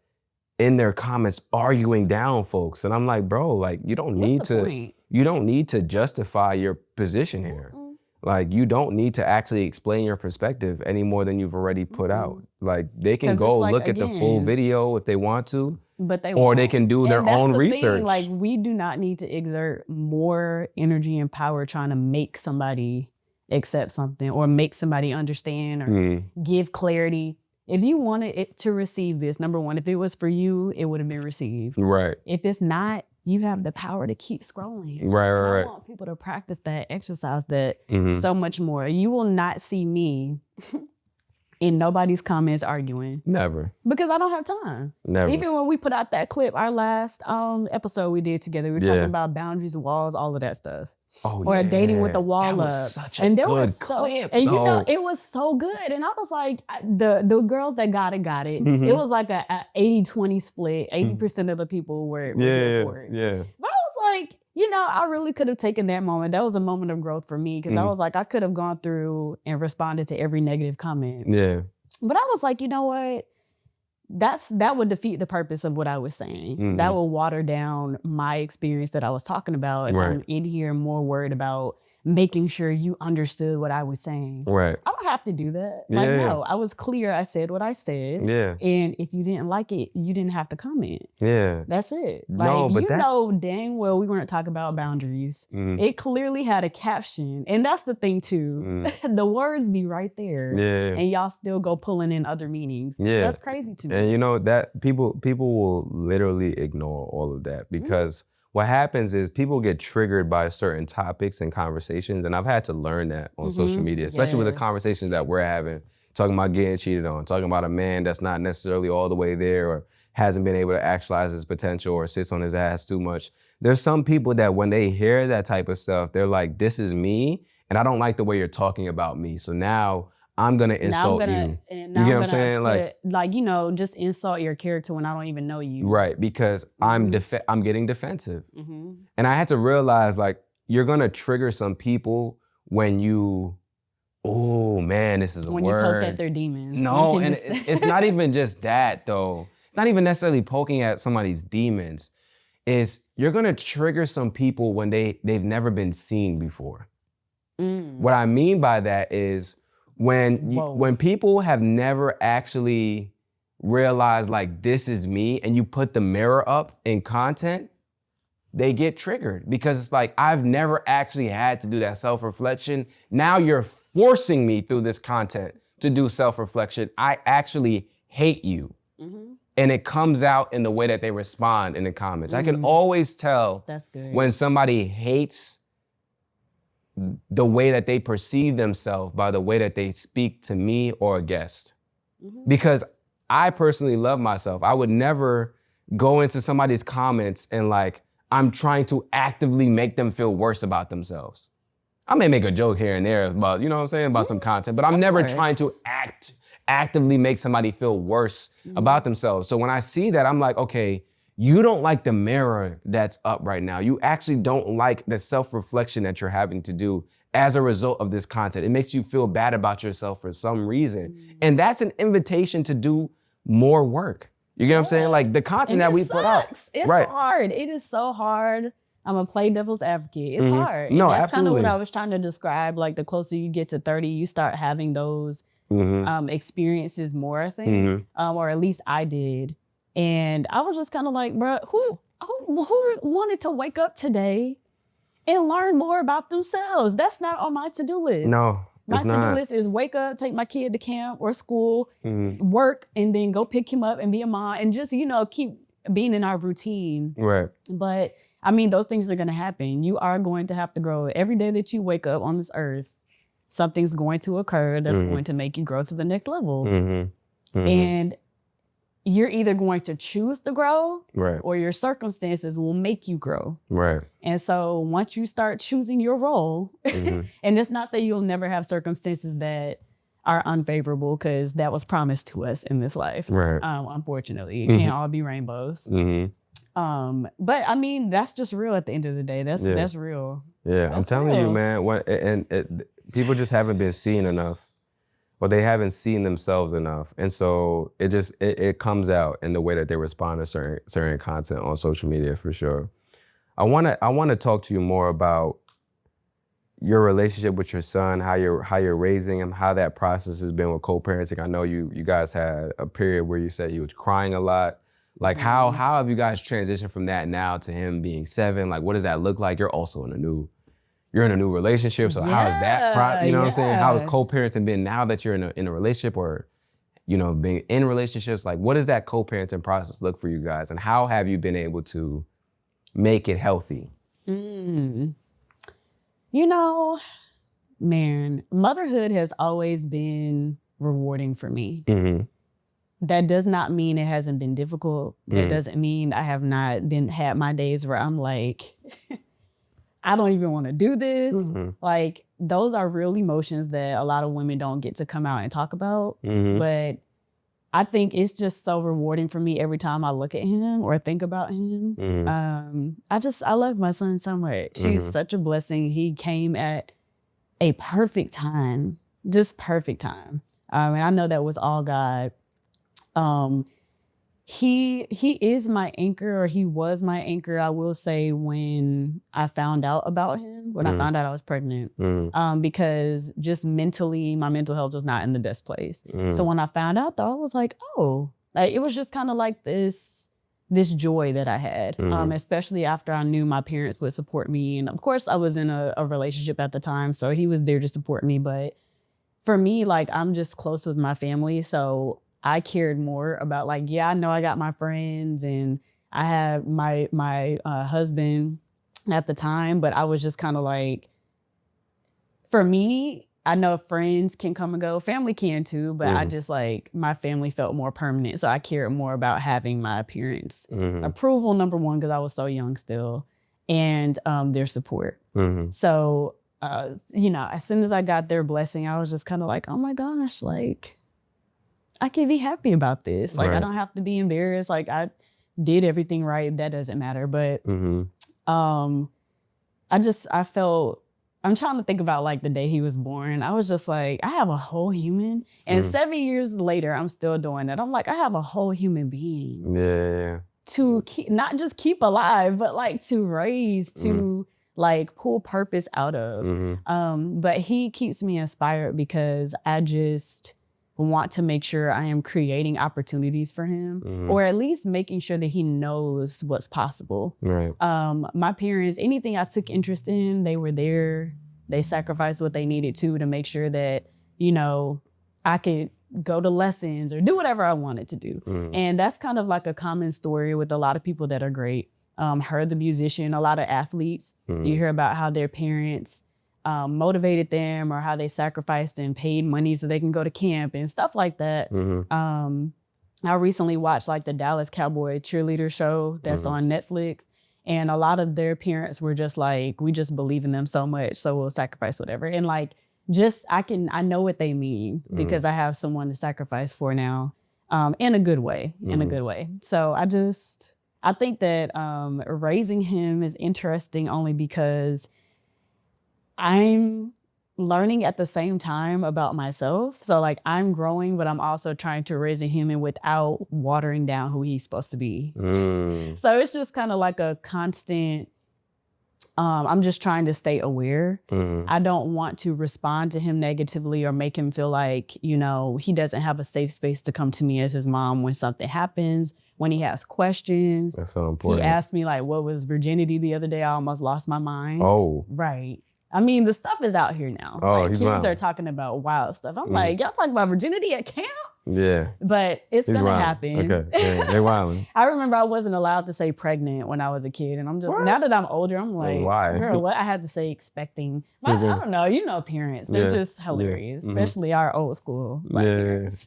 in their comments arguing down folks. And I'm like, bro, like you don't need to justify your position here. Like you don't need to actually explain your perspective any more than you've already put out. Like they can go look at the full video if they want to, but they can do their own research. Like we do not need to exert more energy and power trying to make somebody accept something or make somebody understand or give clarity. If you wanted it to receive this, number one, if it was for you, it would have been received. Right. If it's not, you have the power to keep scrolling. Right. I want people to practice that, exercise that so much more. You will not see me in nobody's comments arguing. Never. Because I don't have time. Never. Even when we put out that clip, our last episode we did together, we were talking about boundaries, walls, all of that stuff. Or dating with the wall up. Such a and there good was clip, and you know, it was so good. And I was like, the girls that got it. It was like a 80-20 split. 80% of the people were here for it. Yeah. But I was like, you know, I really could have taken that moment. That was a moment of growth for me because I was like, I could have gone through and responded to every negative comment. Yeah. But I was like, you know what? That would defeat the purpose of what I was saying. That would water down my experience that I was talking about if I'm in here more worried about making sure you understood what I was saying. Right. I don't have to do that. Like, no, I was clear. I said what I said. Yeah. And if you didn't like it, you didn't have to comment. Yeah. That's it. No, Like, but you that- know dang well we weren't talking about boundaries. It clearly had a caption. And that's the thing too. The words be right there. Yeah. And y'all still go pulling in other meanings. Yeah. That's crazy to me. And you know that people will literally ignore all of that because what happens is people get triggered by certain topics and conversations, and I've had to learn that on social media, especially with the conversations that we're having, talking about getting cheated on, talking about a man that's not necessarily all the way there or hasn't been able to actualize his potential or sits on his ass too much. There's some people that when they hear that type of stuff, they're like, this is me, and I don't like the way you're talking about me. So now I'm gonna insult you. You get what I'm saying? Like, you know, just insult your character when I don't even know you. Right, because I'm getting defensive. And I had to realize, like, you're gonna trigger some people when you, oh man, this is a when word. you poke at their demons. No, and it's not even just that though. It's not even necessarily poking at somebody's demons. You're gonna trigger some people when they've never been seen before. What I mean by that is when people have never actually realized like this is me and you put the mirror up in content, they get triggered because it's like, I've never actually had to do that self-reflection. Now you're forcing me through this content to do self-reflection. I actually hate you. And it comes out in the way that they respond in the comments. I can always tell That's good. when somebody hates the way that they perceive themselves by the way that they speak to me or a guest. Because I personally love myself. I would never go into somebody's comments and like, I'm trying to actively make them feel worse about themselves. I may make a joke here and there about, you know what I'm saying, about some content, but I'm never trying to actively make somebody feel worse about themselves. So when I see that, I'm like, okay, you don't like the mirror that's up right now. You actually don't like the self-reflection that you're having to do as a result of this content. It makes you feel bad about yourself for some reason. And that's an invitation to do more work. You get what I'm saying? Like the content that we put out. It's hard. It is so hard. I'm gonna play devil's advocate. It's hard. No, and that's kind of absolutely. what I was trying to describe. Like the closer you get to 30, you start having those experiences more, I think. Or at least I did. And I was just kind of like, bro, who wanted to wake up today and learn more about themselves? That's not on my to-do list. No, my it's to-do not. list is wake up, take my kid to camp or school, work, and then go pick him up and be a mom and just, you know, keep being in our routine. Right. But I mean, those things are going to happen. You are going to have to grow. Every day that you wake up on this earth, something's going to occur that's going to make you grow to the next level. And you're either going to choose to grow or your circumstances will make you grow. Right. And so once you start choosing your role, and it's not that you'll never have circumstances that are unfavorable because that was promised to us in this life. Right. Unfortunately, it can't all be rainbows. But I mean, that's just real at the end of the day. That's real. Yeah, That's I'm telling you, real. man. People just haven't been seen enough, or they haven't seen themselves enough, and so it comes out in the way that they respond to certain content on social media for sure. I wanna talk to you more about your relationship with your son, how you're raising him, how that process has been with co-parenting. I know you guys had a period where you said you was crying a lot. Like how have you guys transitioned from that now to him being 7? Like what does that look like? You're also in a new relationship. So how is that, you know what I'm saying? How has co-parenting been now that you're in a relationship or, you know, being in relationships? Like what does that co-parenting process look for you guys? And how have you been able to make it healthy? You know, man, motherhood has always been rewarding for me. That does not mean it hasn't been difficult. That doesn't mean I have not had my days where I'm like, I don't even want to do this. Like those are real emotions that a lot of women don't get to come out and talk about. But I think it's just so rewarding for me every time I look at him or think about him. I love my son so much. He's such a blessing. He came at a perfect time, just perfect time. And I know that was all God. He is my anchor, or he was my anchor, I will say, when I found out about him, when I found out I was pregnant. Because just mentally, my mental health was not in the best place. So when I found out though, I was like, oh, like, it was just kind of like this joy that I had, especially after I knew my parents would support me. And of course I was in a relationship at the time, so he was there to support me. But for me, like, I'm just close with my family. So I cared more about, like, yeah, I know I got my friends and I had my husband at the time, but I was just kind of like, for me, I know friends can come and go, family can too, but I just, like, my family felt more permanent. So I cared more about having my parents' approval, number one, because I was so young still, and their support. So, you know, as soon as I got their blessing, I was just kind of like, oh my gosh, like, I can be happy about this. Like, I don't have to be embarrassed. Like, I did everything right. That doesn't matter. But I felt, I'm trying to think about, like, the day he was born. I was just like, I have a whole human. And 7 years later, I'm still doing it. I'm like, I have a whole human being. Yeah. To keep, not just keep alive, but, like, to raise, to like, pull purpose out of. But he keeps me inspired because I just want to make sure I am creating opportunities for him, or at least making sure that he knows what's possible. Right. My parents, anything I took interest in, they were there. They sacrificed what they needed to make sure that, you know, I could go to lessons or do whatever I wanted to do. And that's kind of like a common story with a lot of people that are great. Her, the musician, a lot of athletes, you hear about how their parents motivated them, or how they sacrificed and paid money so they can go to camp and stuff like that. I recently watched, like, the Dallas Cowboy cheerleader show that's on Netflix, and a lot of their parents were just like, we just believe in them so much, so we'll sacrifice whatever. And, like, just I know what they mean because I have someone to sacrifice for now, in a good way, So I think that raising him is interesting only because I'm learning at the same time about myself. So, like, I'm growing, but I'm also trying to raise a human without watering down who he's supposed to be. So it's just kind of like a constant, I'm just trying to stay aware. I don't want to respond to him negatively or make him feel like, you know, he doesn't have a safe space to come to me as his mom when something happens, when he has questions. That's so important. He asked me, like, what was virginity the other day? I almost lost my mind. Oh. Right. I mean, the stuff is out here now. Oh, like, he's kids wild. are talking about wild stuff. I'm like, y'all talking about virginity at camp? Yeah. But it's He's gonna wild. happen. Okay. Yeah, they wilding. I remember I wasn't allowed to say pregnant when I was a kid, and I'm just, now that I'm older, I'm like, why? Girl, what? I had to say expecting. I don't know. You know, parents, they're just hilarious, especially our old school Black parents.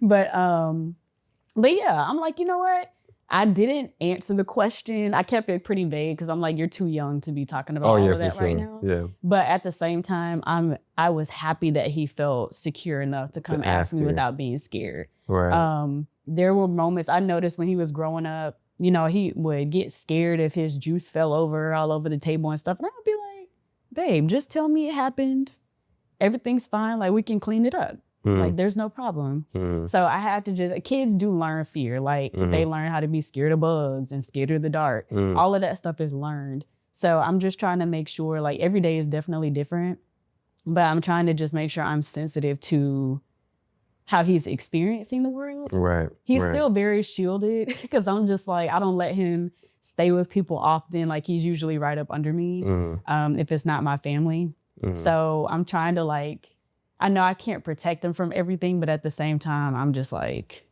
But yeah, I'm like, you know what? I didn't answer the question. I kept it pretty vague because I'm like, you're too young to be talking about all of that right now. Yeah. But at the same time, I was happy that he felt secure enough to come ask me without being scared. Right. There were moments I noticed when he was growing up, you know, he would get scared if his juice fell over all over the table and stuff. And I would be like, babe, just tell me it happened. Everything's fine. Like, we can clean it up. Like, there's no problem. So I had to kids do learn fear. Like, they learn how to be scared of bugs and scared of the dark. All of that stuff is learned. So I'm just trying to make sure, like, every day is definitely different, but I'm trying to just make sure I'm sensitive to how he's experiencing the world. Right. He's still very shielded because I'm just like, I don't let him stay with people often. Like, he's usually right up under me if it's not my family. So I'm trying to, like, I know I can't protect him from everything, but at the same time, I'm just like,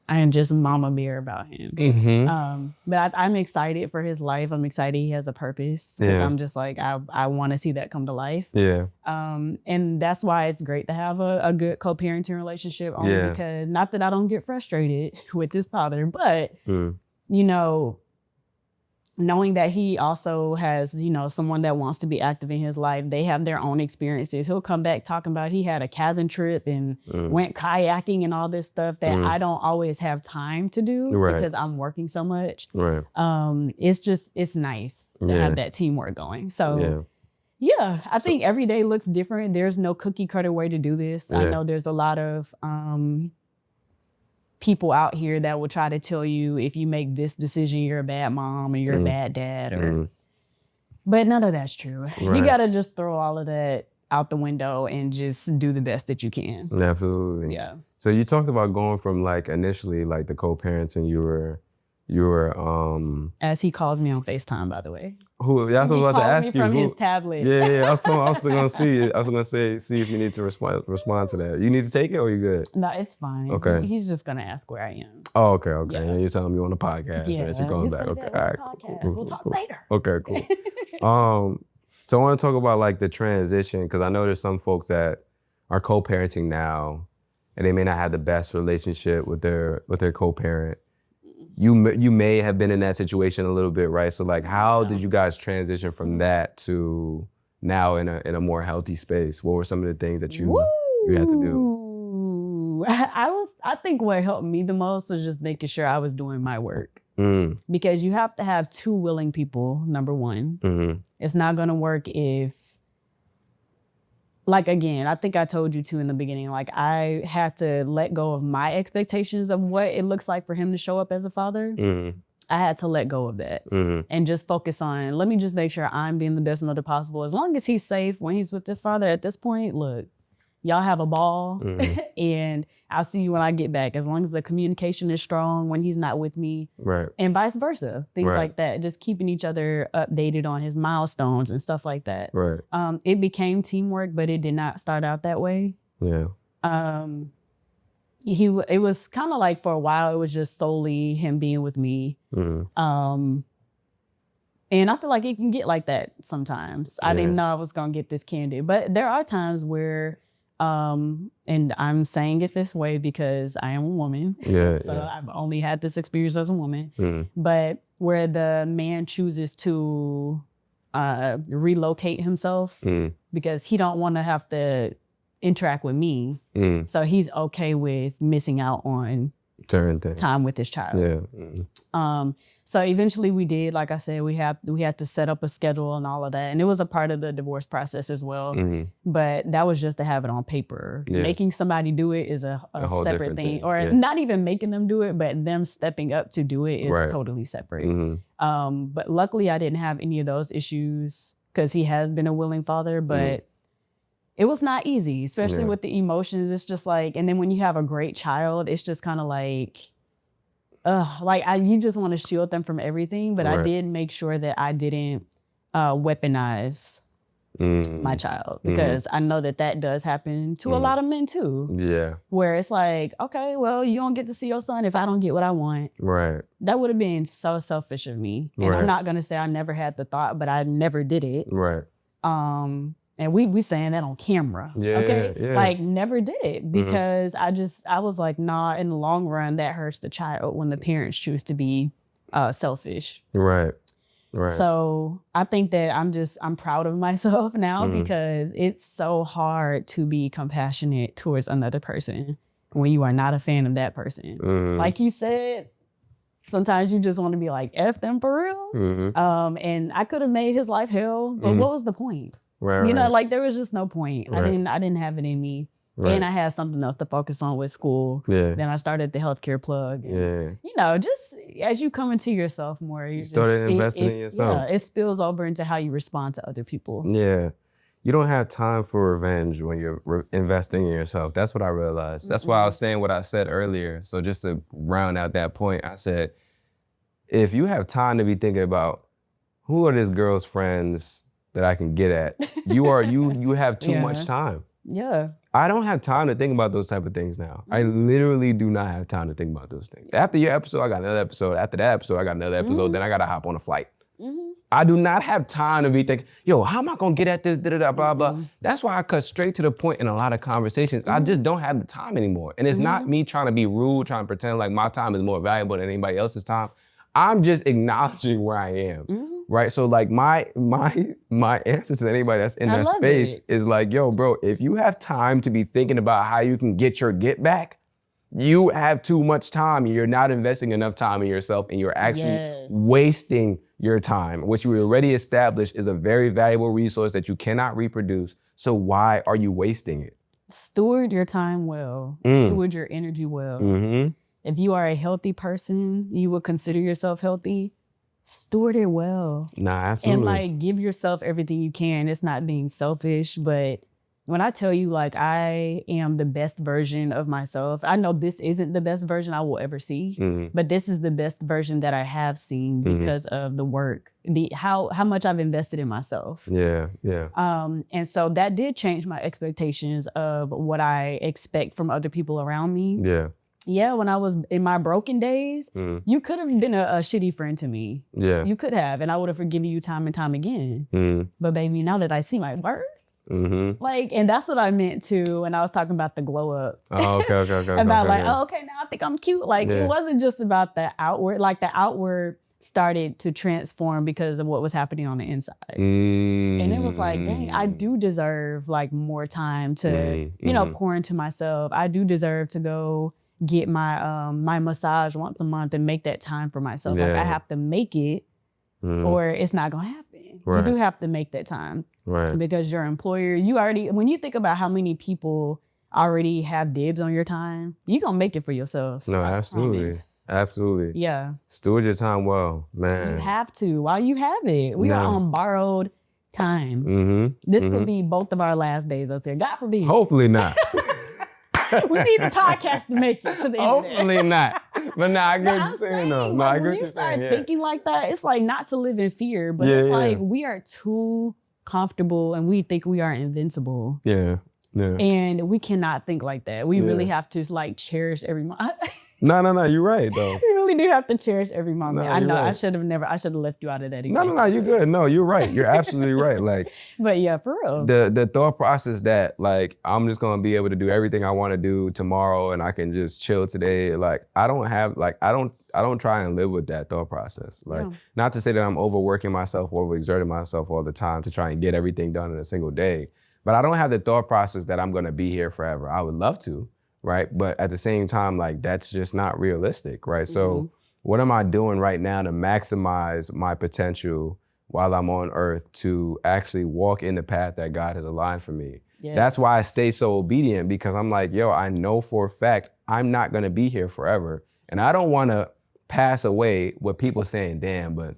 I am just mama bear about him. But I'm excited for his life. I'm excited he has a purpose because I'm just like, I want to see that come to life. Yeah. And that's why it's great to have a good co-parenting relationship, only because, not that I don't get frustrated with his father, but you know, knowing that he also has, you know, someone that wants to be active in his life. They have their own experiences. He'll come back talking about he had a cabin trip and went kayaking and all this stuff that I don't always have time to do because I'm working so much. Right. It's nice to have that teamwork going. So yeah, I think every day looks different. There's no cookie cutter way to do this. I know there's a lot of people out here that will try to tell you if you make this decision, you're a bad mom or you're a bad dad, or but none of that's true. You gotta just throw all of that out the window and just do the best that you can. Absolutely. Yeah. So you talked about going from like initially like the co-parents, and you were as he calls me on FaceTime, by the way. Who? That's what I was about to ask you. From his tablet. Yeah. I was gonna see. I was gonna see if you need to respond to that. You need to take it, or you good? No, it's fine. Okay. He's just gonna ask where I am. Oh, okay. Yeah. And you're telling me on the podcast, and you're going back. Okay. All right. Podcast. We'll talk later. Okay. Cool. So I want to talk about like the transition, because I know there's some folks that are co-parenting now, and they may not have the best relationship with their co-parent. You may have been in that situation a little bit, right? So like, how did you guys transition from that to now in a more healthy space? What were some of the things that you had to do? I think what helped me the most was just making sure I was doing my work. Because you have to have two willing people, number one. It's not gonna work if, like, again, I think I told you too in the beginning, like I had to let go of my expectations of what it looks like for him to show up as a father. I had to let go of that and just focus on, let me just make sure I'm being the best mother possible. As long as he's safe when he's with his father at this point, look, y'all have a ball and I'll see you when I get back. As long as the communication is strong when he's not with me, and vice versa, things like that. Just keeping each other updated on his milestones and stuff like that. It became teamwork, but it did not start out that way. Yeah. It was kind of like for a while, it was just solely him being with me. And I feel like it can get like that sometimes. I didn't know I was gonna get this candid, but there are times where and I'm saying it this way because I am a woman. I've only had this experience as a woman. But where the man chooses to relocate himself because he don't want to have to interact with me. So he's okay with missing out on time with his child. So eventually we did, like I said, we had to set up a schedule and all of that. And it was a part of the divorce process as well. But that was just to have it on paper. Making somebody do it is a separate thing. Or not even making them do it, but them stepping up to do it is totally separate. But luckily I didn't have any of those issues because he has been a willing father, but it was not easy, especially with the emotions. It's just like, and then when you have a great child, it's just kind of like, you just want to shield them from everything. But I did make sure that I didn't weaponize my child, because I know that does happen to a lot of men too. Where it's like, okay, well, you don't get to see your son if I don't get what I want. That would have been so selfish of me. And I'm not gonna say I never had the thought, but I never did it. And we saying that on camera, like never did it, because I was like, nah, in the long run, that hurts the child when the parents choose to be selfish. So I think that I'm proud of myself now because it's so hard to be compassionate towards another person when you are not a fan of that person. Like you said, sometimes you just want to be like, F them for real. And I could have made his life hell, but what was the point? You know, like there was just no point. I didn't have it in me. And I had something else to focus on with school. Then I started the healthcare plug. And, you know, just as you come into yourself more, you started investing in yourself. Yeah, it spills over into how you respond to other people. You don't have time for revenge when you're investing in yourself. That's what I realized. That's why I was saying what I said earlier. So just to round out that point, I said, if you have time to be thinking about who are this girl's friends that I can get at, you have too much time. I don't have time to think about those type of things now. I literally do not have time to think about those things. After your episode, I got another episode. After that episode, I got another episode. Then I got to hop on a flight. I do not have time to be thinking, yo, how am I going to get at this, blah, blah. That's why I cut straight to the point in a lot of conversations. I just don't have the time anymore. And it's not me trying to be rude, trying to pretend like my time is more valuable than anybody else's time. I'm just acknowledging where I am, right? So like my answer to anybody that's in I that love space it. is like, yo, bro, if you have time to be thinking about how you can get your get back, you have too much time and you're not investing enough time in yourself and you're actually Yes. wasting your time, which we already established is a very valuable resource that you cannot reproduce. So why are you wasting it? Steward your time well. Steward your energy well. Mm-hmm. If you are a healthy person, you would consider yourself healthy, steward it well. Nah, absolutely. And like give yourself everything you can. It's not being selfish, but when I tell you like I am the best version of myself, I know this isn't the best version I will ever see, but this is the best version that I have seen because of the work, how much I've invested in myself. Yeah. And so that did change my expectations of what I expect from other people around me. Yeah. Yeah, when I was in my broken days, you could have been a shitty friend to me. Yeah. You could have, and I would have forgiven you time and time again. But baby, now that I see my worth, like, and that's what I meant to when I was talking about the glow up. Oh, okay. About okay. oh, okay, now I think I'm cute. Like, it wasn't just about the outward. Like, the outward started to transform because of what was happening on the inside. And it was like, dang, I do deserve like more time to, you know, pour into myself. I do deserve to go get my my massage once a month and make that time for myself. Like I have to make it or it's not gonna happen. Right. You do have to make that time. Right. Because your employer, you already, when you think about how many people already have dibs on your time, you gonna make it for yourself. No, I absolutely. promise. Absolutely. Yeah. Steward your time well, man. You have to while you have it. We are on borrowed time. This could be both of our last days up there. God forbid. Hopefully not. We need the podcast to make it to the end. Hopefully not. But nah, I get what I'm you're saying though. No, like, I get when what you you're start saying. Yeah. thinking like that, it's like not to live in fear, but Yeah, it's yeah. like we are too comfortable and we think we are invincible. Yeah. And we cannot think like that. We really have to like cherish every moment. No, you're right though. We really do have to cherish every moment. No, I know you're right. I should have left you out of that example. No, you're good. No, you're right. You're absolutely right. Like, but yeah, for real. The thought process that like I'm just gonna be able to do everything I want to do tomorrow and I can just chill today. Like I don't try and live with that thought process. Like not to say that I'm overworking myself or overexerting myself all the time to try and get everything done in a single day. But I don't have the thought process that I'm gonna be here forever. I would love to, right? But at the same time, like that's just not realistic, right? So what am I doing right now to maximize my potential while I'm on earth to actually walk in the path that God has aligned for me? Yes. That's why I stay so obedient, because I'm like, yo, I know for a fact I'm not gonna be here forever. And I don't wanna pass away with people saying, damn, but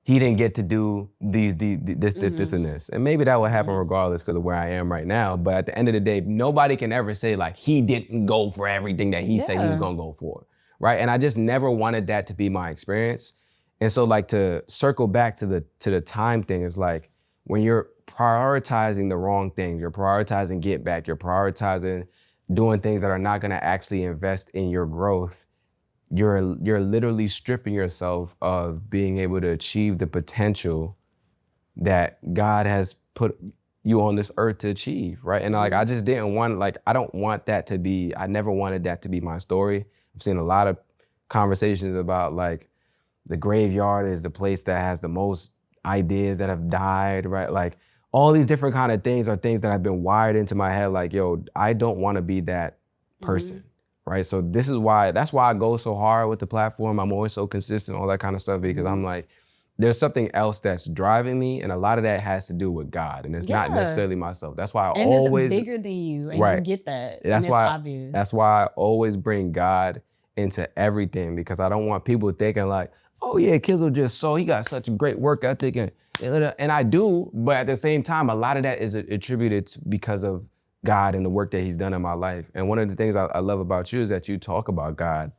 he didn't get to do this, and this. And maybe that will happen regardless because of where I am right now. But at the end of the day, nobody can ever say like, he didn't go for everything that he said he was gonna go for, right? And I just never wanted that to be my experience. And so like to circle back to the time thing is like, when you're prioritizing the wrong things, you're prioritizing get back, you're prioritizing doing things that are not gonna actually invest in your growth, you're literally stripping yourself of being able to achieve the potential that God has put you on this earth to achieve, right? And like, I just didn't want, like, I don't want that to be, I never wanted that to be my story. I've seen a lot of conversations about like, the graveyard is the place that has the most ideas that have died, right? Like all these different kind of things are things that have been wired into my head. Like, yo, I don't want to be that person, right? So that's why I go so hard with the platform. I'm always so consistent, all that kind of stuff, because I'm like, there's something else that's driving me. And a lot of that has to do with God. And it's not necessarily myself. That's why I always— it's bigger than you, and you get that. That's and why, it's obvious. That's why I always bring God into everything, because I don't want people thinking like, oh yeah, Kizzle just so he got such a great work ethic, and I do, but at the same time, a lot of that is attributed because of God and the work that he's done in my life. And one of the things I love about you is that you talk about God.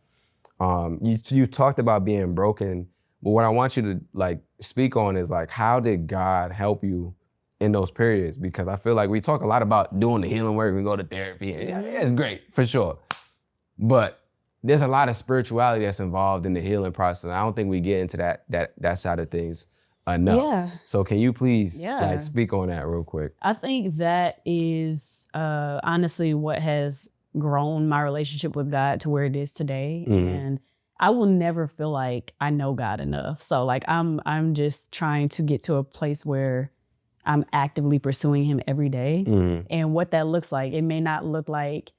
You talked about being broken, but what I want you to like speak on is like, how did God help you in those periods? Because I feel like we talk a lot about doing the healing work, we go to therapy, and it's great, for sure. But there's a lot of spirituality that's involved in the healing process. I don't think we get into that side of things enough. Yeah. So can you please like speak on that real quick? I think that is honestly what has grown my relationship with God to where it is today. And I will never feel like I know God enough. So like I'm just trying to get to a place where I'm actively pursuing him every day. Mm-hmm. And what that looks like, it may not look like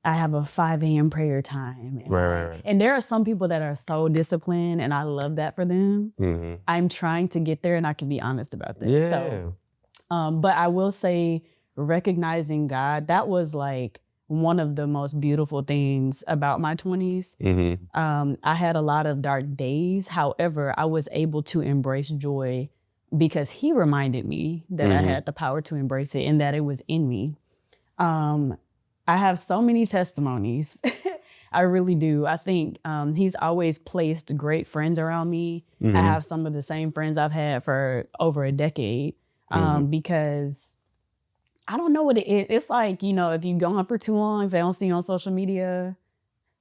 I have a 5 a.m. prayer time. And, Right. and there are some people that are so disciplined, and I love that for them. Mm-hmm. I'm trying to get there, and I can be honest about that. Yeah. So, but I will say recognizing God, that was like one of the most beautiful things about my 20s. Mm-hmm. I had a lot of dark days. However, I was able to embrace joy because he reminded me that I had the power to embrace it and that it was in me. I have so many testimonies. I really do. I think he's always placed great friends around me. I have some of the same friends I've had for over a decade because I don't know what it is. It's like, you know, if you're gone for too long, if they don't see you on social media,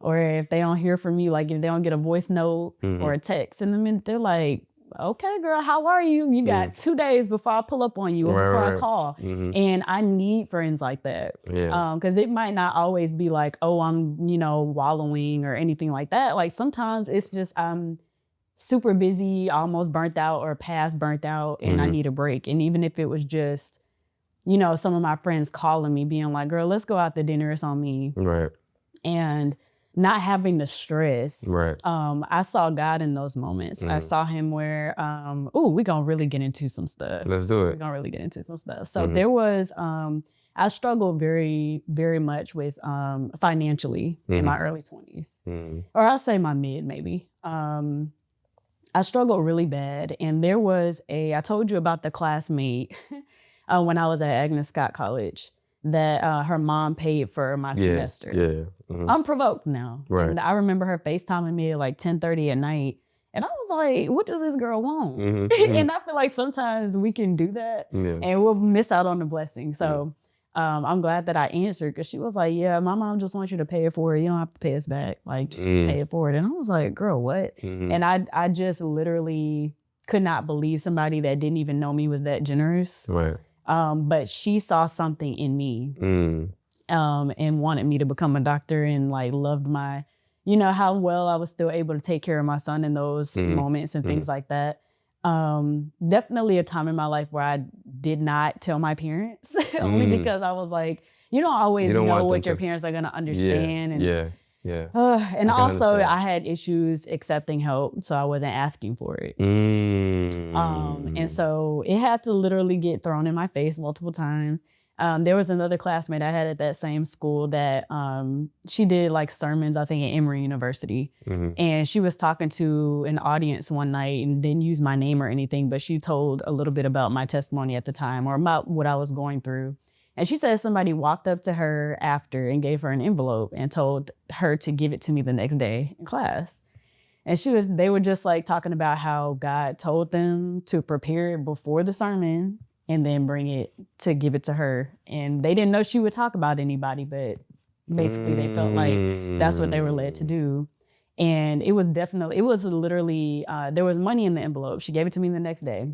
or if they don't hear from you, like if they don't get a voice note or a text in a minute, they're like, okay, girl, how are you? You got 2 days before I pull up on you or before I call. And I need friends like that. Yeah. Because it might not always be like, oh, I'm, you know, wallowing or anything like that. Like sometimes it's just I'm super busy, almost burnt out or past burnt out, and I need a break. And even if it was just, you know, some of my friends calling me being like, girl, let's go out to dinner, it's on me. Right. And not having the stress. Right. I saw God in those moments. I saw him where, we're going to really get into some stuff. Let's do We're it. going to really get into some stuff. So there was, I struggled very, very much with financially in my early 20s. Or I'll say my mid maybe. I struggled really bad. And there was I told you about the classmate when I was at Agnes Scott College that her mom paid for my semester. Yeah. Unprovoked now. Right. And I remember her FaceTiming me at like 10:30 at night. And I was like, what does this girl want? And I feel like sometimes we can do that and we'll miss out on the blessing. So I'm glad that I answered because she was like, yeah, my mom just wants you to pay it forward. You don't have to pay us back. Like, just pay it forward. And I was like, girl, what? And I just literally could not believe somebody that didn't even know me was that generous. Right. But she saw something in me and wanted me to become a doctor and like loved my, you know, how well I was still able to take care of my son in those moments and things like that. Definitely a time in my life where I did not tell my parents only because I was like, you don't always know what your parents are going to understand. And also I had issues accepting help, so I wasn't asking for it. And so it had to literally get thrown in my face multiple times. There was another classmate I had at that same school that she did like sermons, I think at Emory University. And she was talking to an audience one night and didn't use my name or anything, but she told a little bit about my testimony at the time or about what I was going through. And she said somebody walked up to her after and gave her an envelope and told her to give it to me the next day in class. And they were just like talking about how God told them to prepare it before the sermon and then bring it to give it to her. And they didn't know she would talk about anybody, but basically they felt like that's what they were led to do. And it was literally, there was money in the envelope. She gave it to me the next day.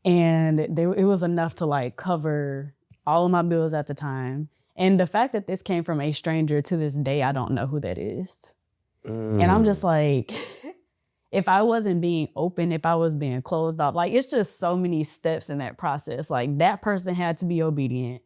And it was enough to like cover all of my bills at the time. And the fact that this came from a stranger to this day, I don't know who that is. And I'm just like, if I wasn't being open, if I was being closed off, like it's just so many steps in that process. Like that person had to be obedient.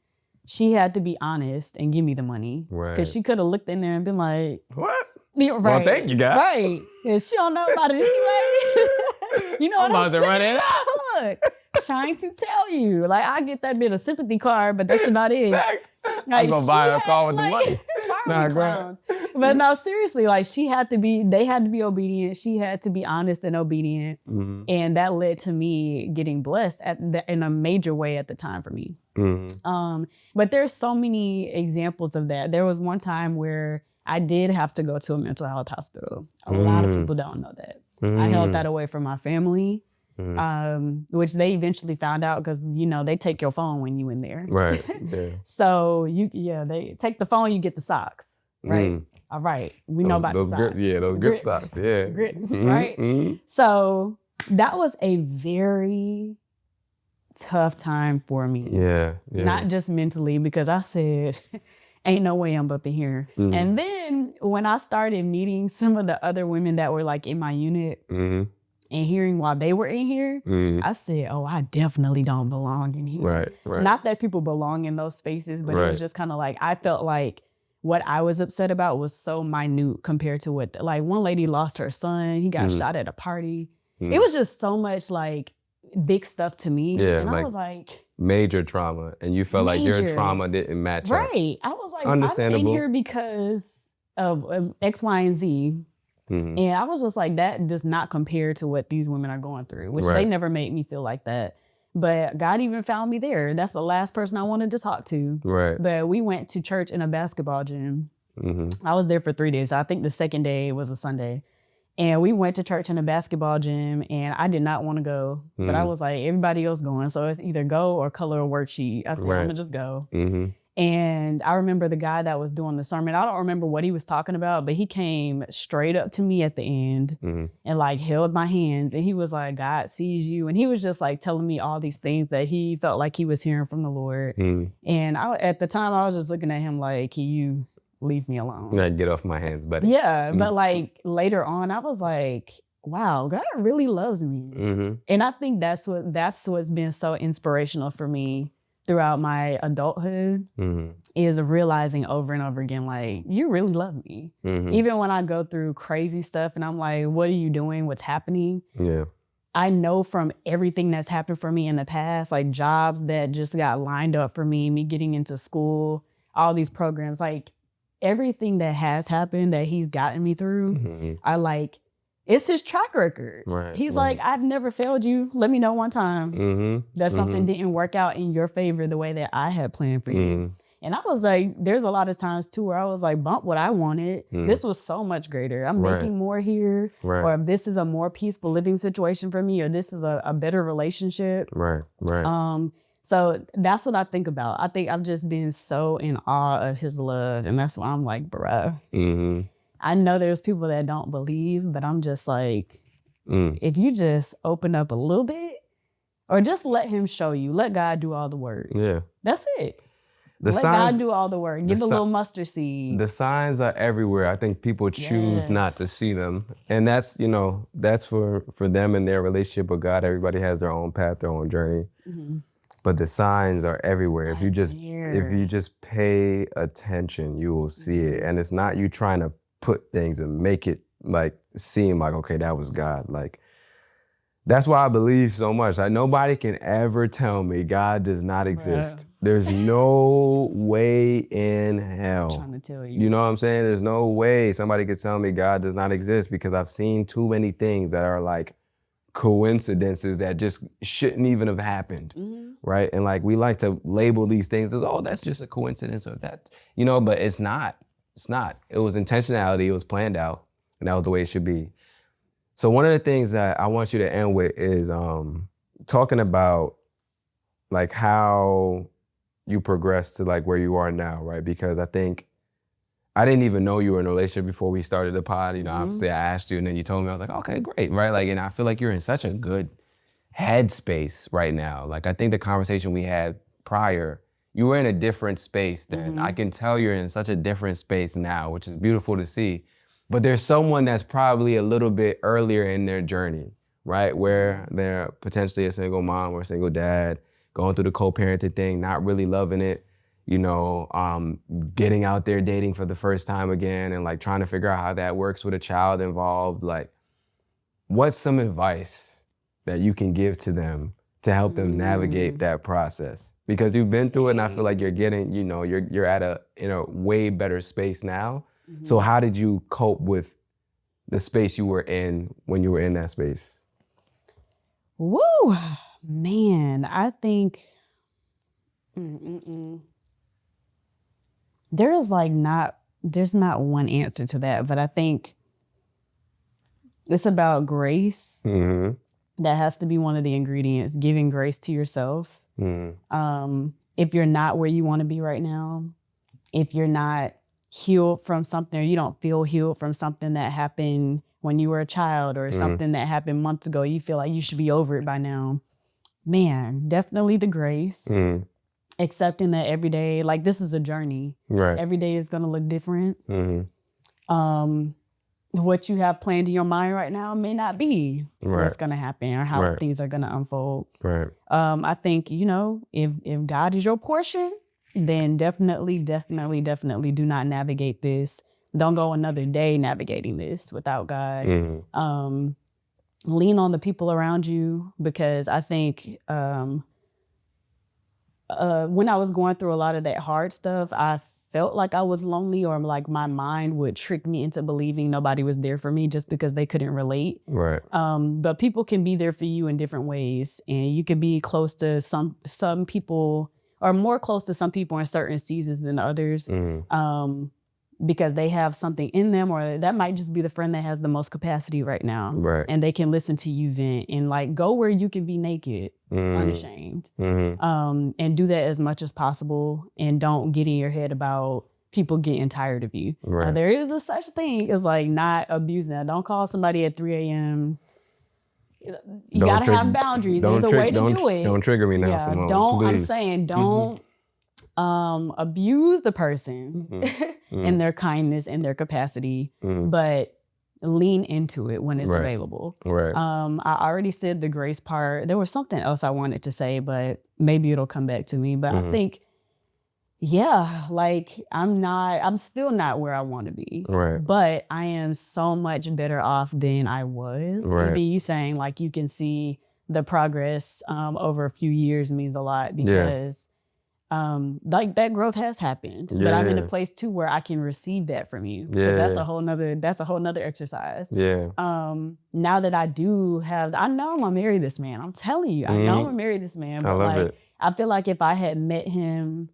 She had to be honest and give me the money. Right. Because she could have looked in there and been like, What? Yeah, right. Well, thank you, guys. Right. And she don't know about it anyway. You know what I'm about to run saying? it out. Look, trying to tell you. Like, I get that bit of sympathy card, but that's about it. Facts. Like, I'm going to buy a car with the like, money. Nah, clowns. But no, seriously, like they had to be obedient. She had to be honest and obedient. And that led to me getting blessed in a major way at the time for me. But there's so many examples of that. There was one time where I did have to go to a mental health hospital. A lot of people don't know that. I held that away from my family, which they eventually found out because, you know, they take your phone when you in there. Right, yeah. So, they take the phone, you get the socks, right? All right, we know about the socks. Those grip socks, yeah. Grips, right? So that was a very tough time for me. Yeah. Not just mentally, because I said... ain't no way I'm up in here. Mhm. And then when I started meeting some of the other women that were like in my unit Mhm. and hearing while they were in here, Mhm. I said, oh, I definitely don't belong in here. Right. Right. Not that people belong in those spaces, but it Right. was just kind of like, I felt like what I was upset about was so minute compared to what, like one lady lost her son. He got Mhm. shot at a party. Mhm. It was just so much like big stuff to me. Yeah, And I like was like, major trauma, and you felt like your Major. trauma didn't match up. right. I was like, I'm Understandable. in here because of X, Y, and Z. Mhm. And I was just like, that does not compare to what these women are going through, which they Right. never made me feel like that. But God even found me there. That's the last person I wanted to talk to. Right. But we went to church in a basketball gym. Mhm. I was there for 3 days. I think the second day was a Sunday. And we went to church in a basketball gym, and I did not want to go. But I was like, everybody else going. So it's either go or color a worksheet. I said, Right. I'm going to just go. Mhm. And I remember the guy that was doing the sermon. I don't remember what he was talking about, but he came straight up to me at the end Mhm. and like held my hands. And he was like, God sees you. And he was just like telling me all these things that he felt like he was hearing from the Lord. Mhm. And at the time, I was just looking at him like, can you leave me alone? Like, get off my hands, buddy. Yeah. But like later on, I was like, wow, God really loves me. Mhm. And I think that's what's been so inspirational for me throughout my adulthood, Mhm. is realizing over and over again, like, you really love me. Mhm. Even when I go through crazy stuff and I'm like, what are you doing? What's happening? Yeah. I know from everything that's happened for me in the past, like jobs that just got lined up for me getting into school, all these programs, like everything that has happened that he's gotten me through, Mhm. I like, it's his track record. Right. He's right. like, I've never failed you. Let me know one time Mhm. that something Mhm. didn't work out in your favor the way that I had planned for you. Mhm. And I was like, there's a lot of times too where I was like, bump what I wanted. Mhm. This was so much greater. I'm Right. making more here. Right. Or this is a more peaceful living situation for me, or this is a better relationship. Right. Right. So that's what I think about. I think I've just been so in awe of his love. And that's why I'm like, bruh, Mhm. I know there's people that don't believe, but I'm just like, Mm. if you just open up a little bit, or just let him show you, let God do all the work. Yeah. That's it. The Let signs. God do all the work. Give a little mustard seed. The signs are everywhere. I think people choose not to see them, and that's that's for them and their relationship with God. Everybody has their own path, their own journey. Mhm. But the signs are everywhere. If you just There. pay attention, you will see it. And it's not you trying to put things and make it like seem like, okay, that was God. Like, that's why I believe so much. Like, nobody can ever tell me God does not exist. There's no way in hell. I'm trying to tell you. You know what I'm saying? There's no way somebody could tell me God does not exist, because I've seen too many things that are like coincidences that just shouldn't even have happened. Mhm. Right? And like, we like to label these things as, oh, that's just a coincidence, or that, but it's not. It's not. It was intentionality. It was planned out, and that was the way it should be. So one of the things that I want you to end with is talking about like how you progressed to like where you are now, right? Because I think I didn't even know you were in a relationship before we started the pod. Obviously I asked you, and then you told me. I was like, okay, great, right? Like, and I feel like you're in such a good headspace right now. Like, I think the conversation we had prior, you were in a different space then. I can tell you're in such a different space now, which is beautiful to see. But there's someone that's probably a little bit earlier in their journey, right? Where they're potentially a single mom or a single dad, going through the co-parenting thing, not really loving it, getting out there dating for the first time again, and like trying to figure out how that works with a child involved. Like, what's some advice that you can give to them to help them navigate that process? Because you've been through it, and I feel like you're getting, you're at a way better space now. So how did you cope with the space you were in when you were in that space? Woo, man, I think there's not one answer to that, but I think it's about grace. That has to be one of the ingredients, giving grace to yourself. If you're not where you want to be right now, if you're not healed from something, or you don't feel healed from something that happened when you were a child, or something that happened months ago, you feel like you should be over it by now. Man, definitely the grace. accepting that every day, like this is a journey. Right. Every day is gonna look different. Mm-hmm. What you have planned in your mind right now may not be Right. what's gonna happen or how Right. things are gonna unfold. Right. I think, if God is your portion, then definitely do not navigate this. Don't go another day navigating this without God. Mm-hmm. Lean on the people around you, because I think when I was going through a lot of that hard stuff, I felt like I was lonely, or like my mind would trick me into believing nobody was there for me just because they couldn't relate. Right. But people can be there for you in different ways, and you can be close to some people, or more close to some people in certain seasons than others. Mm-hmm. Because they have something in them, or that might just be the friend that has the most capacity right now. Right. And they can listen to you vent and like go where you can be naked, unashamed. Mm-hmm. And do that as much as possible, and don't get in your head about people getting tired of you. Right. There is a such thing as like not abusing that. Don't call somebody at 3 a.m. You gotta have boundaries. There's a way to do it. Don't trigger me now, Yeah, Simone. don't. Please. I'm saying don't abuse the person in their kindness and their capacity, but lean into it when it's Right. available. Right. I already said the grace part. There was something else I wanted to say, but maybe it'll come back to me. But I think, like I'm still not where I want to be. Right. But I am so much better off than I was. Right. Even you saying like you can see the progress over a few years means a lot, because like that growth has happened. But I'm in a place too where I can receive that from you. Because that's a whole nother exercise. Yeah. Now that I do have, I know I'm gonna marry this man. I'm telling you, I know I'm gonna marry this man. But I love it. I feel like if I had met him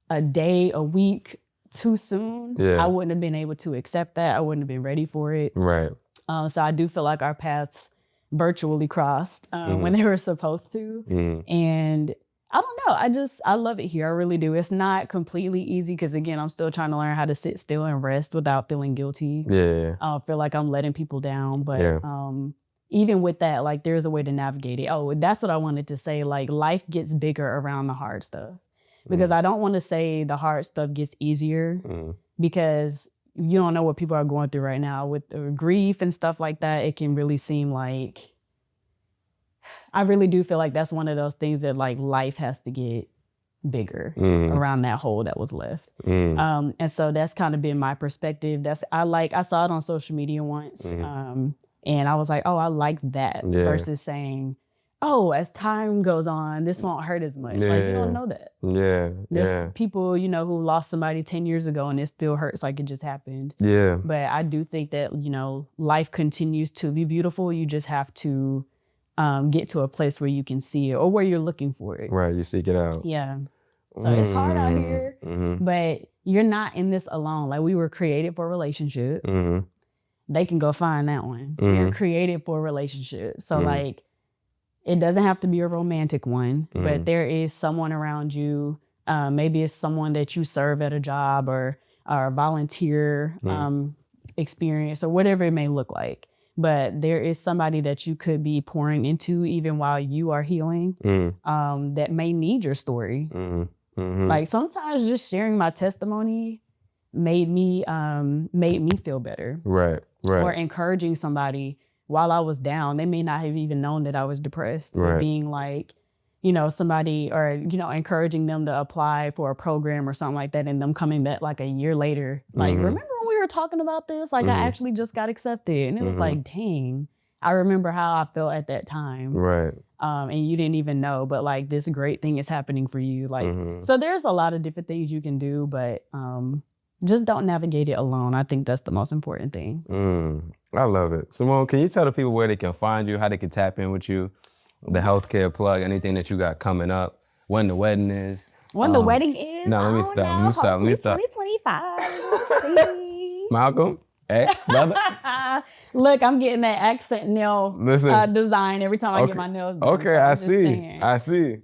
a day, a week too soon, I wouldn't have been able to accept that. I wouldn't have been ready for it. Right. So I do feel like our paths virtually crossed when they were supposed to. And I don't know. I love it here. I really do. It's not completely easy because, again, I'm still trying to learn how to sit still and rest without feeling guilty. Yeah. I feel like I'm letting people down. But even with that, like, there's a way to navigate it. Oh, that's what I wanted to say. Like, life gets bigger around the hard stuff. Because I don't want to say the hard stuff gets easier because you don't know what people are going through right now with grief and stuff like that. It can really seem like, I really do feel like that's one of those things that like life has to get bigger around that hole that was left. And so that's kind of been my perspective. I saw it on social media once and I was like, oh, I like that versus saying, oh, as time goes on, this won't hurt as much. Like, you don't know that. There's people, who lost somebody 10 years ago and it still hurts like it just happened. But I do think that, life continues to be beautiful. You just have to get to a place where you can see it or where you're looking for it. Right, you seek it out. Yeah. So it's hard out here, but you're not in this alone. Like, we were created for a relationship. They can go find that one. You're created for a relationship. So like, it doesn't have to be a romantic one, but there is someone around you. Maybe it's someone that you serve at a job or a volunteer experience or whatever it may look like. But there is somebody that you could be pouring into even while you are healing that may need your story. Like, sometimes just sharing my testimony made me feel better. Right. Or encouraging somebody while I was down. They may not have even known that I was depressed. But being like, somebody, or, encouraging them to apply for a program or something like that, and them coming back like a year later, like, remember when we were talking about this? Like, I actually just got accepted. And it was like, dang, I remember how I felt at that time. Right. And you didn't even know, but like, this great thing is happening for you. Like, so there's a lot of different things you can do, but just don't navigate it alone. I think that's the most important thing. I love it. Simoine, can you tell the people where they can find you, how they can tap in with you, the healthcare plug, anything that you got coming up, when the wedding is? When the wedding is? No, let me stop. 2025. Malcolm, hey, brother. Look, I'm getting that accent nail design every time I get my nails done. Okay, so I see.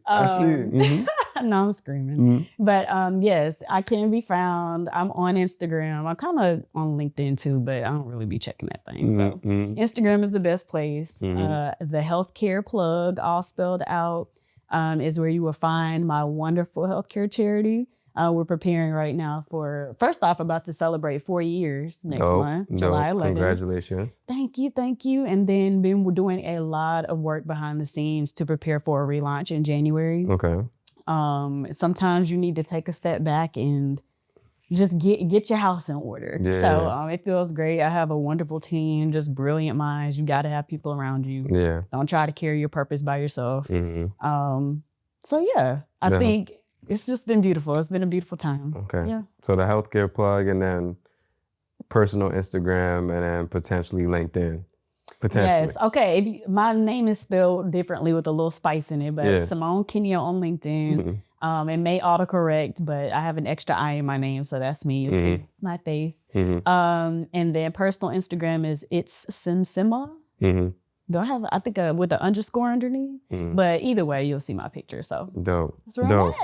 No, I'm screaming. But yes, I can be found. I'm on Instagram. I'm kind of on LinkedIn too, but I don't really be checking that thing. So Instagram is the best place. The healthcare plug, all spelled out. is where you will find my wonderful healthcare charity. We're preparing right now for, first off, about to celebrate 4 years next month, July 11th. Congratulations. Thank you. And then we're doing a lot of work behind the scenes to prepare for a relaunch in January. Okay. Sometimes you need to take a step back and just get your house in order. Yeah. So it feels great. I have a wonderful team, just brilliant minds. You got to have people around you. Yeah. Don't try to carry your purpose by yourself. Mm-hmm. So yeah, I think it's just been beautiful. It's been a beautiful time. Okay. Yeah. So the healthcare plug, and then personal Instagram, and then potentially LinkedIn. Potentially. Yes. Okay. My name is spelled differently with a little spice in it, but Simoine Kenya on LinkedIn. It may autocorrect, but I have an extra I in my name, so that's me. You'll see my face. And then personal Instagram is it's Simsima. Do I have? I think with an underscore underneath. But either way, you'll see my picture. So dope. that's where I'm at.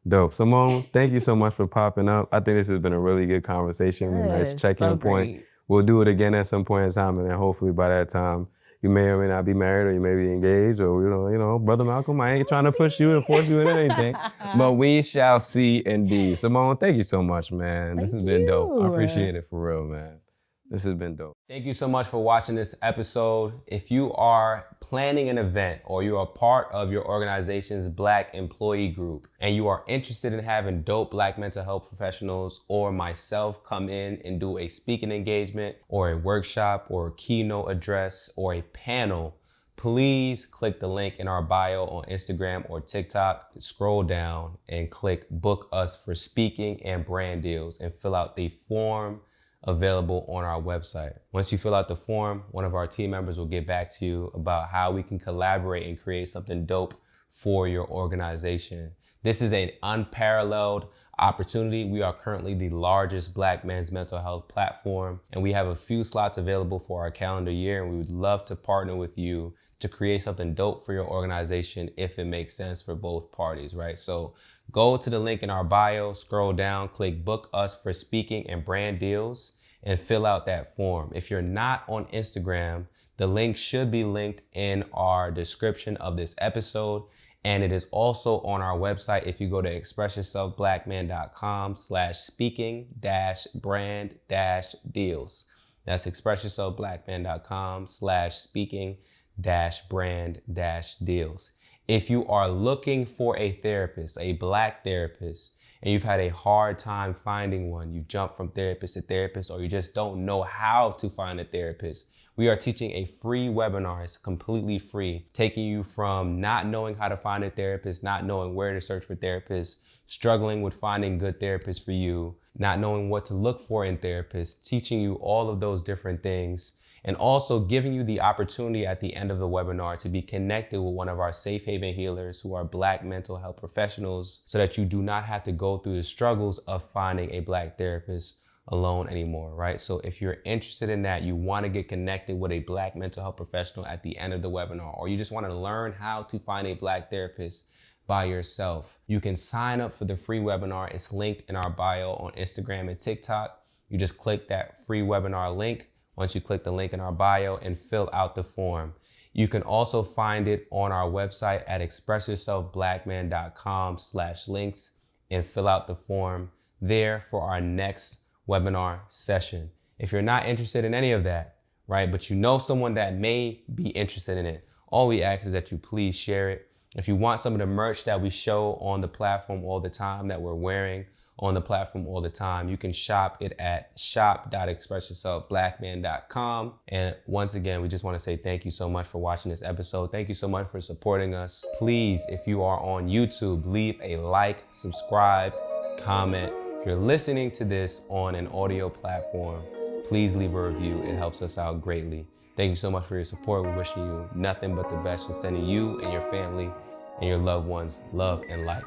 Dope. Simoine, thank you so much for popping up. I think this has been a really good conversation, a nice check-in point. Great. We'll do it again at some point in time, and then hopefully by that time, you may or may not be married, or you may be engaged, or you know, Brother Malcolm, I ain't trying to push you and force you into anything, but we shall see indeed. Simoine, thank you so much, man. This has been dope. I appreciate it for real, man. This has been dope. Thank you so much for watching this episode. If you are planning an event or you are part of your organization's Black employee group and you are interested in having dope Black mental health professionals or myself come in and do a speaking engagement or a workshop or a keynote address or a panel, please click the link in our bio on Instagram or TikTok, scroll down and click book us for speaking and brand deals and fill out the form available on our website. Once you fill out the form, one of our team members will get back to you about how we can collaborate and create something dope for your organization. This is an unparalleled opportunity. We are currently the largest Black men's mental health platform, and we have a few slots available for our calendar year, and we would love to partner with you to create something dope for your organization if it makes sense for both parties, right? So go to the link in our bio, scroll down, click book us for speaking and brand deals, and fill out that form. If you're not on Instagram, the link should be linked in our description of this episode. And it is also on our website. If you go to expressyourselfblackman.com/speaking-brand-deals. That's expressyourselfblackman.com/speaking-brand-deals. If you are looking for a therapist, a Black therapist, and you've had a hard time finding one, you jump from therapist to therapist, or you just don't know how to find a therapist, we are teaching a free webinar. It's completely free, taking you from not knowing how to find a therapist, not knowing where to search for therapists, struggling with finding good therapists for you, not knowing what to look for in therapists, teaching you all of those different things, and also giving you the opportunity at the end of the webinar to be connected with one of our safe haven healers who are Black mental health professionals so that you do not have to go through the struggles of finding a Black therapist alone anymore, right? So if you're interested in that, you want to get connected with a Black mental health professional at the end of the webinar, or you just want to learn how to find a Black therapist by yourself, you can sign up for the free webinar. It's linked in our bio on Instagram and TikTok. You just click that free webinar link once you click the link in our bio and fill out the form. You can also find it on our website at expressyourselfblackman.com/links and fill out the form there for our next webinar session. If you're not interested in any of that, right, but you know someone that may be interested in it, all we ask is that you please share it. If you want some of the merch that we show on the platform all the time, that we're wearing on the platform all the time, you can shop it at shop.expressyourselfblackman.com. And once again, we just want to say thank you so much for watching this episode. Thank you so much for supporting us. Please, if you are on YouTube, leave a like, subscribe, comment. If you're listening to this on an audio platform, please leave a review. It helps us out greatly. Thank you so much for your support. We're wishing you nothing but the best and sending you and your family and your loved ones love and light.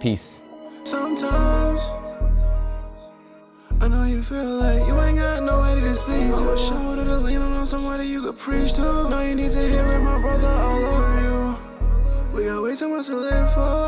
Peace. Sometimes I know you feel like you ain't got nobody to speak to. A shoulder to lean on, somebody you could preach to. No, you need to hear it, my brother, I love you. We got way too much to live for.